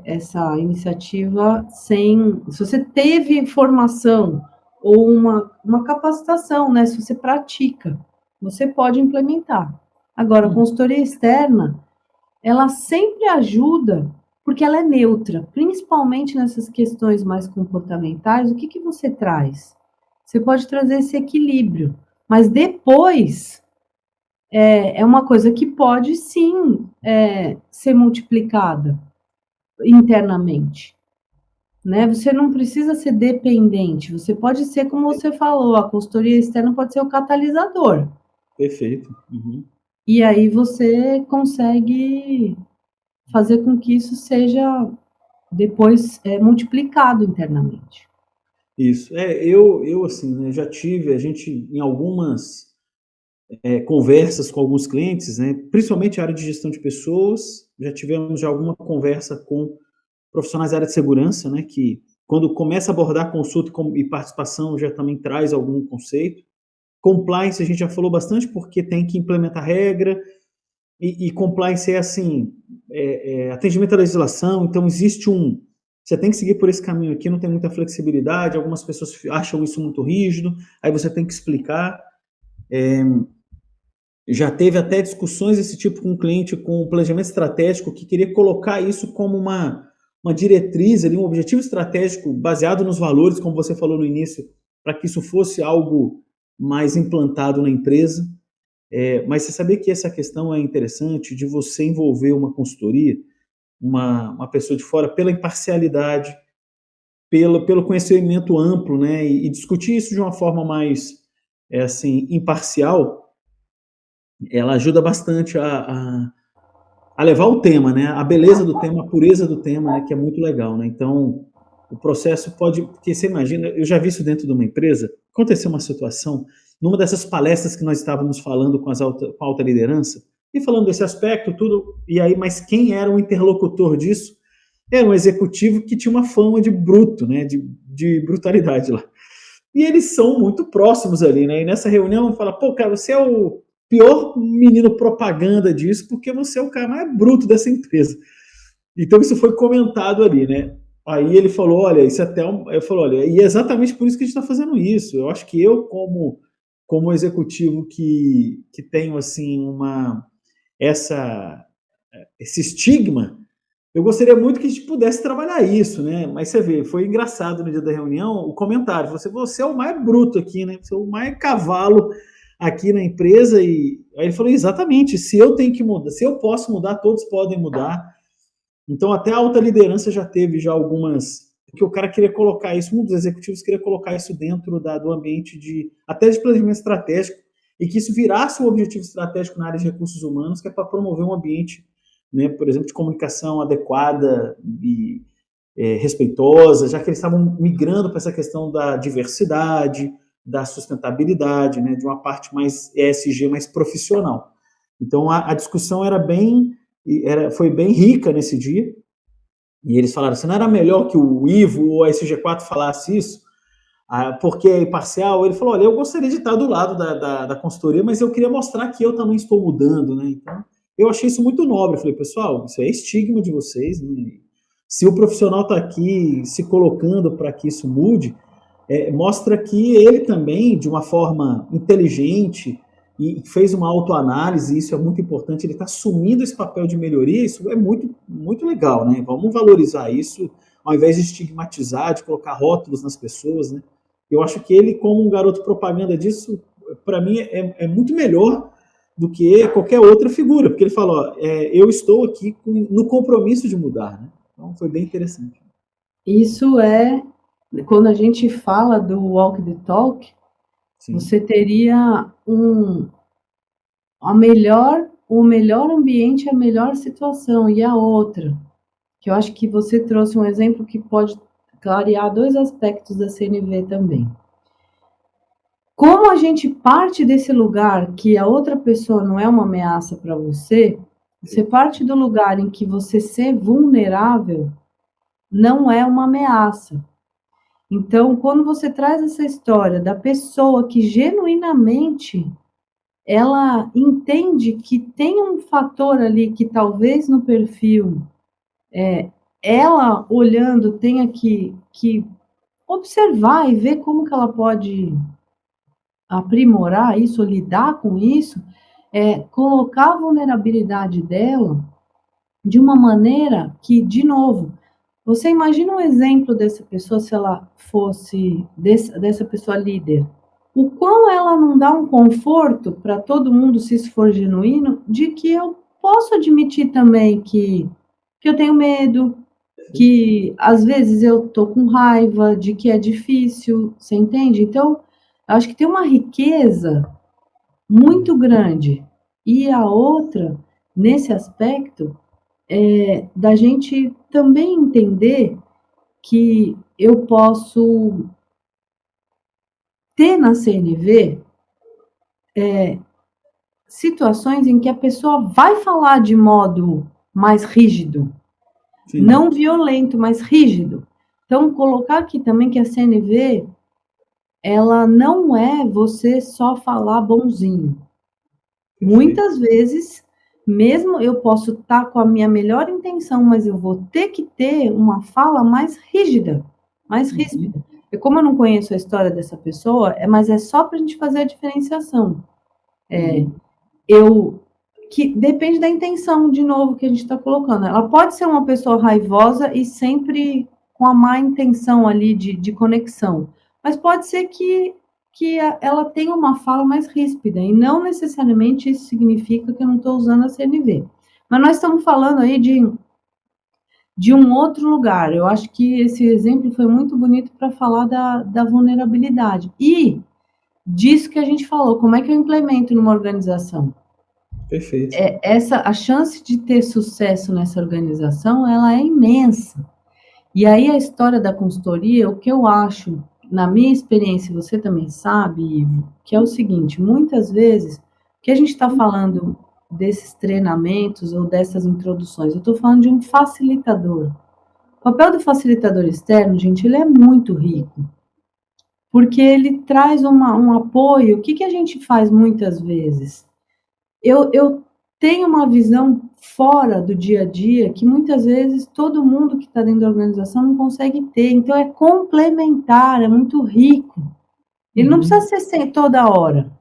essa iniciativa sem. Se você teve formação ou uma capacitação, né? Se você pratica, você pode implementar. Agora, a Uhum. consultoria externa, ela sempre ajuda, porque ela é neutra, principalmente nessas questões mais comportamentais. O que que você traz? Você pode trazer esse equilíbrio, mas depois é uma coisa que pode sim ser multiplicada internamente. Né? Você não precisa ser dependente, você pode ser, como você falou, a consultoria externa pode ser o catalisador. Perfeito. Uhum. E aí você consegue fazer com que isso seja depois multiplicado internamente. Isso. Eu assim, né, já tive, a gente, em algumas conversas com alguns clientes, né, principalmente a área de gestão de pessoas, já tivemos já alguma conversa com profissionais da área de segurança, né, que quando começa a abordar consulta e participação já também traz algum conceito. Compliance a gente já falou bastante porque tem que implementar regra, e compliance é assim, atendimento à legislação, então existe você tem que seguir por esse caminho aqui, não tem muita flexibilidade, algumas pessoas acham isso muito rígido, aí você tem que explicar. Já teve até discussões desse tipo com um cliente com um planejamento estratégico que queria colocar isso como uma diretriz, ali, um objetivo estratégico baseado nos valores, como você falou no início, para que isso fosse algo mais implantado na empresa. Mas você sabia que essa questão é interessante de você envolver uma consultoria, uma pessoa de fora, pela imparcialidade, pelo conhecimento amplo, né, e discutir isso de uma forma mais assim, imparcial, ela ajuda bastante a levar o tema, né? A beleza do tema, a pureza do tema, né? Que é muito legal, né? Então, o processo pode, porque você imagina, eu já vi isso dentro de uma empresa, aconteceu uma situação, numa dessas palestras que nós estávamos falando com a alta liderança, e falando desse aspecto, tudo, e aí, mas quem era o interlocutor disso? Era um executivo que tinha uma fama de bruto, né? De brutalidade lá. E eles são muito próximos ali, né? E nessa reunião fala, pô, cara, você é o pior menino propaganda disso, porque você é o cara mais bruto dessa empresa. Então isso foi comentado ali, né? Aí ele falou, olha, isso até eu falou, olha, e é exatamente por isso que a gente está fazendo isso. Eu acho que eu como executivo que tenho assim essa esse estigma, eu gostaria muito que a gente pudesse trabalhar isso, né? Mas você vê, foi engraçado no dia da reunião o comentário. Você é o mais bruto aqui, né? Você é o mais cavalo aqui na empresa. E aí ele falou, exatamente, se eu tenho que mudar, se eu posso mudar, todos podem mudar. Então até a alta liderança já teve já algumas. Porque o cara queria colocar isso, um dos executivos queria colocar isso dentro do ambiente até de planejamento estratégico, e que isso virasse um objetivo estratégico na área de recursos humanos, que é para promover um ambiente, né, por exemplo, de comunicação adequada e respeitosa, já que eles estavam migrando para essa questão da diversidade, da sustentabilidade, né, de uma parte mais ESG, mais profissional. Então a discussão foi bem rica nesse dia, e eles falaram, se não era melhor que o Ivo ou a SG4 falasse isso, porque é imparcial? Ele falou, olha, eu gostaria de estar do lado da consultoria, mas eu queria mostrar que eu também estou mudando, né? Então, eu achei isso muito nobre. Eu falei, pessoal, isso é estigma de vocês, né? Se o profissional está aqui se colocando para que isso mude, mostra que ele também, de uma forma inteligente, e fez uma autoanálise, isso é muito importante, ele está assumindo esse papel de melhoria, isso é muito, muito legal, né? Vamos valorizar isso, ao invés de estigmatizar, de colocar rótulos nas pessoas, né? Eu acho que ele, como um garoto propaganda disso, para mim é muito melhor do que qualquer outra figura, porque ele fala, eu estou aqui no compromisso de mudar, né? Então foi bem interessante. Isso é, quando a gente fala do walk the talk, sim, você teria o melhor ambiente, a melhor situação, e a outra, que eu acho que você trouxe um exemplo que pode clarear dois aspectos da CNV também. Como a gente parte desse lugar que a outra pessoa não é uma ameaça para você, você parte do lugar em que você ser vulnerável não é uma ameaça. Então, quando você traz essa história da pessoa que genuinamente ela entende que tem um fator ali que talvez no perfil ela olhando tenha que observar e ver como que ela pode aprimorar isso, lidar com isso, colocar a vulnerabilidade dela de uma maneira que, de novo, você imagina um exemplo dessa pessoa se ela fosse dessa pessoa líder. O quão ela não dá um conforto para todo mundo, se isso for genuíno, de que eu posso admitir também que eu tenho medo, que às vezes eu tô com raiva, de que é difícil, você entende? Então, acho que tem uma riqueza muito grande. E a outra, nesse aspecto, da gente também entender que eu posso ter na CNV situações em que a pessoa vai falar de modo mais rígido, sim, não violento, mas rígido. Então, colocar aqui também que a CNV, ela não é você só falar bonzinho. Muitas vezes, mesmo eu posso estar com a minha melhor intenção, mas eu vou ter que ter uma fala mais rígida, mais ríspida. E como eu não conheço a história dessa pessoa, mas é só para a gente fazer a diferenciação. Que depende da intenção, de novo, que a gente está colocando. Ela pode ser uma pessoa raivosa e sempre com a má intenção ali de conexão, mas pode ser que ela tenha uma fala mais ríspida, e não necessariamente isso significa que eu não estou usando a CNV. Mas nós estamos falando aí de um outro lugar. Eu acho que esse exemplo foi muito bonito para falar da vulnerabilidade. E disso que a gente falou, como é que eu implemento numa organização? Perfeito. A chance de ter sucesso nessa organização, ela é imensa. E aí a história da consultoria, o que eu acho, na minha experiência, você também sabe, Ivo, que é o seguinte, muitas vezes, que a gente está falando desses treinamentos ou dessas introduções, eu estou falando de um facilitador. O papel do facilitador externo, gente, ele é muito rico, porque ele traz um apoio. O que a gente faz muitas vezes? Eu tem uma visão fora do dia a dia que muitas vezes todo mundo que está dentro da organização não consegue ter. Então é complementar, é muito rico. Ele não precisa Uhum. ser toda hora,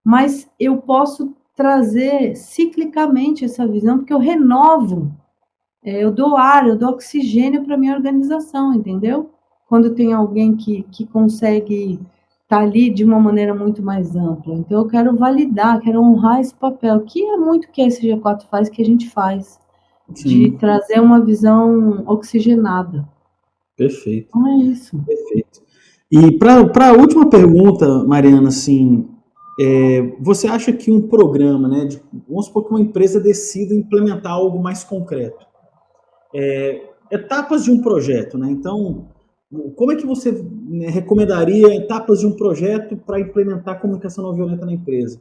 mas eu posso trazer ciclicamente essa visão, porque eu renovo, eu dou ar, eu dou oxigênio para minha organização, entendeu? Quando tem alguém que consegue estar ali de uma maneira muito mais ampla. Então eu quero validar, quero honrar esse papel, que é muito o que a SG4 faz, que a gente faz, de Sim, trazer uma visão oxigenada. perfeito, Então é isso. perfeito. E para a última pergunta, Mariana, assim, você acha que um programa, né, vamos supor que uma empresa decida implementar algo mais concreto, etapas de um projeto, né? Então, como é que você, né, recomendaria etapas de um projeto para implementar comunicação não violenta na empresa?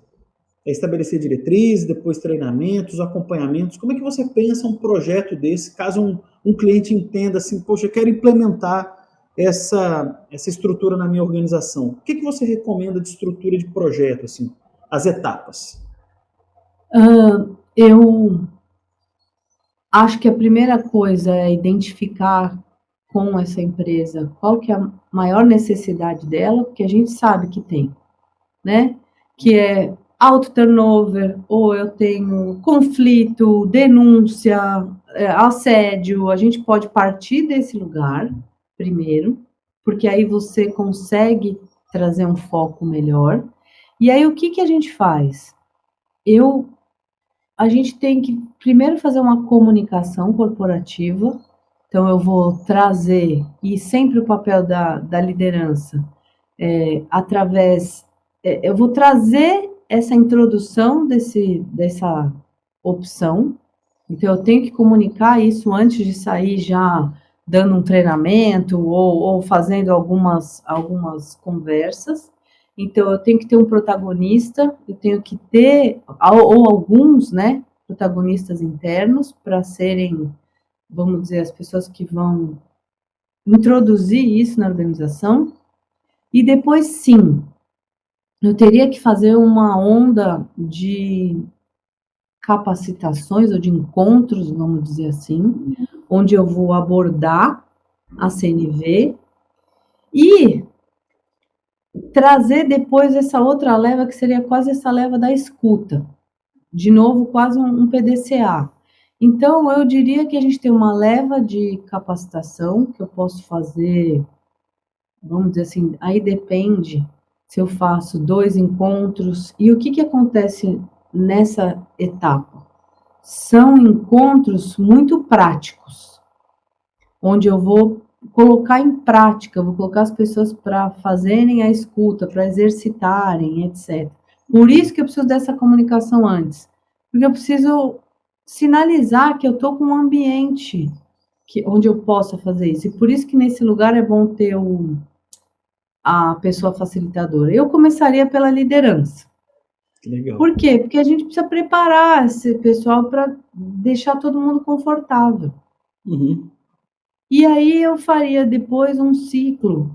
É estabelecer diretrizes, depois treinamentos, acompanhamentos. Como é que você pensa um projeto desse, caso um cliente entenda assim, poxa, eu quero implementar essa estrutura na minha organização? O que você recomenda de estrutura de projeto, assim, as etapas? Eu acho que a primeira coisa é identificar com essa empresa qual que é a maior necessidade dela, porque a gente sabe que tem, né? Que é alto turnover, ou eu tenho conflito, denúncia, assédio. A gente pode partir desse lugar primeiro, porque aí você consegue trazer um foco melhor. E aí o que que a gente faz? Eu A gente tem que primeiro fazer uma comunicação corporativa. Então eu vou trazer, e sempre o papel da liderança, através, eu vou trazer essa introdução dessa opção. Então eu tenho que comunicar isso antes de sair já dando um treinamento ou fazendo algumas conversas. Então eu tenho que ter um protagonista, eu tenho que ter, ou alguns, né, protagonistas internos para serem, vamos dizer, as pessoas que vão introduzir isso na organização. E depois, sim, eu teria que fazer uma onda de capacitações ou de encontros, vamos dizer assim, onde eu vou abordar a CNV e trazer depois essa outra leva, que seria quase essa leva da escuta. De novo, quase um PDCA. Então, eu diria que a gente tem uma leva de capacitação que eu posso fazer, vamos dizer assim, aí depende se eu faço 2 encontros. E o que que acontece nessa etapa? São encontros muito práticos, onde eu vou colocar em prática, vou colocar as pessoas para fazerem a escuta, para exercitarem, etc. Por isso que eu preciso dessa comunicação antes, porque eu preciso sinalizar que eu estou com um ambiente onde eu possa fazer isso. E por isso que nesse lugar é bom ter a pessoa facilitadora. Eu começaria pela liderança. Legal. Por quê? Porque a gente precisa preparar esse pessoal para deixar todo mundo confortável. Uhum. E aí eu faria depois um ciclo,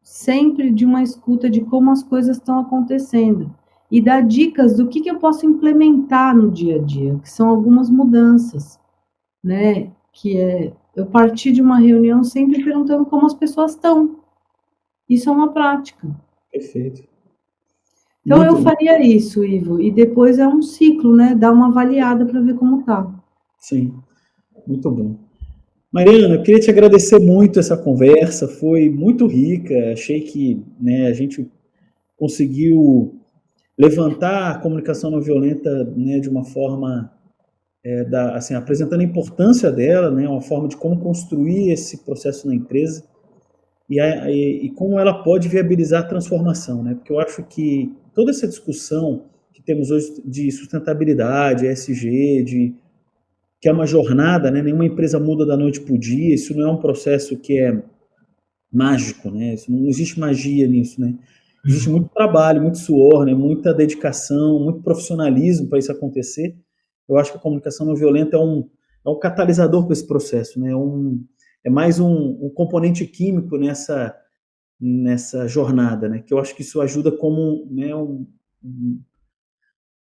sempre de uma escuta de como as coisas estão acontecendo e dar dicas do que eu posso implementar no dia a dia, que são algumas mudanças, né? Que é eu partir de uma reunião sempre perguntando como as pessoas estão. Isso é uma prática. Perfeito. Então eu Muito, faria isso, Ivo, e depois é um ciclo, né? Dar uma avaliada para ver como tá. sim, muito bom. Mariana, eu queria te agradecer muito essa conversa, foi muito rica. Achei que, né, a gente conseguiu levantar a comunicação não violenta, né, de uma forma, assim, apresentando a importância dela, né, uma forma de como construir esse processo na empresa e como ela pode viabilizar a transformação, né? Porque eu acho que toda essa discussão que temos hoje de sustentabilidade, ESG, que é uma jornada, né? Nenhuma empresa muda da noite para o dia, isso não é um processo que é mágico, né? Isso não existe magia nisso, né? Existe muito trabalho, muito suor, né? Muita dedicação, muito profissionalismo para isso acontecer. Eu acho que a comunicação não violenta é um catalisador para esse processo, né? É mais um componente químico nessa jornada, né? Que eu acho que isso ajuda como, né,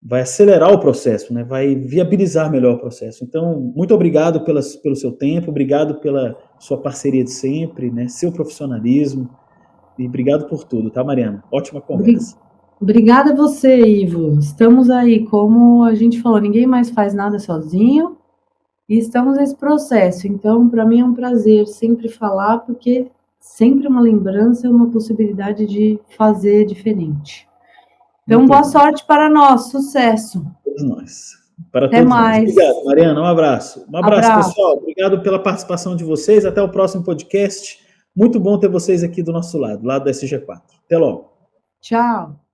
vai acelerar o processo, né? Vai viabilizar melhor o processo. Então, muito obrigado pelo seu tempo, obrigado pela sua parceria de sempre, né? Seu profissionalismo, e obrigado por tudo, tá, Mariana? Ótima conversa. Obrigada a você, Ivo. Estamos aí, como a gente falou, ninguém mais faz nada sozinho e estamos nesse processo. Então, para mim é um prazer sempre falar, porque sempre uma lembrança é uma possibilidade de fazer diferente. Então, Muito boa bom. sorte para nós, sucesso. Todos nós. Para Até todos nós. mais. Obrigado, Mariana. Um abraço. Um abraço, Abraço. pessoal. Obrigado pela participação de vocês. Até o próximo podcast. Muito bom ter vocês aqui do nosso lado, lado da SG4. Até logo. Tchau.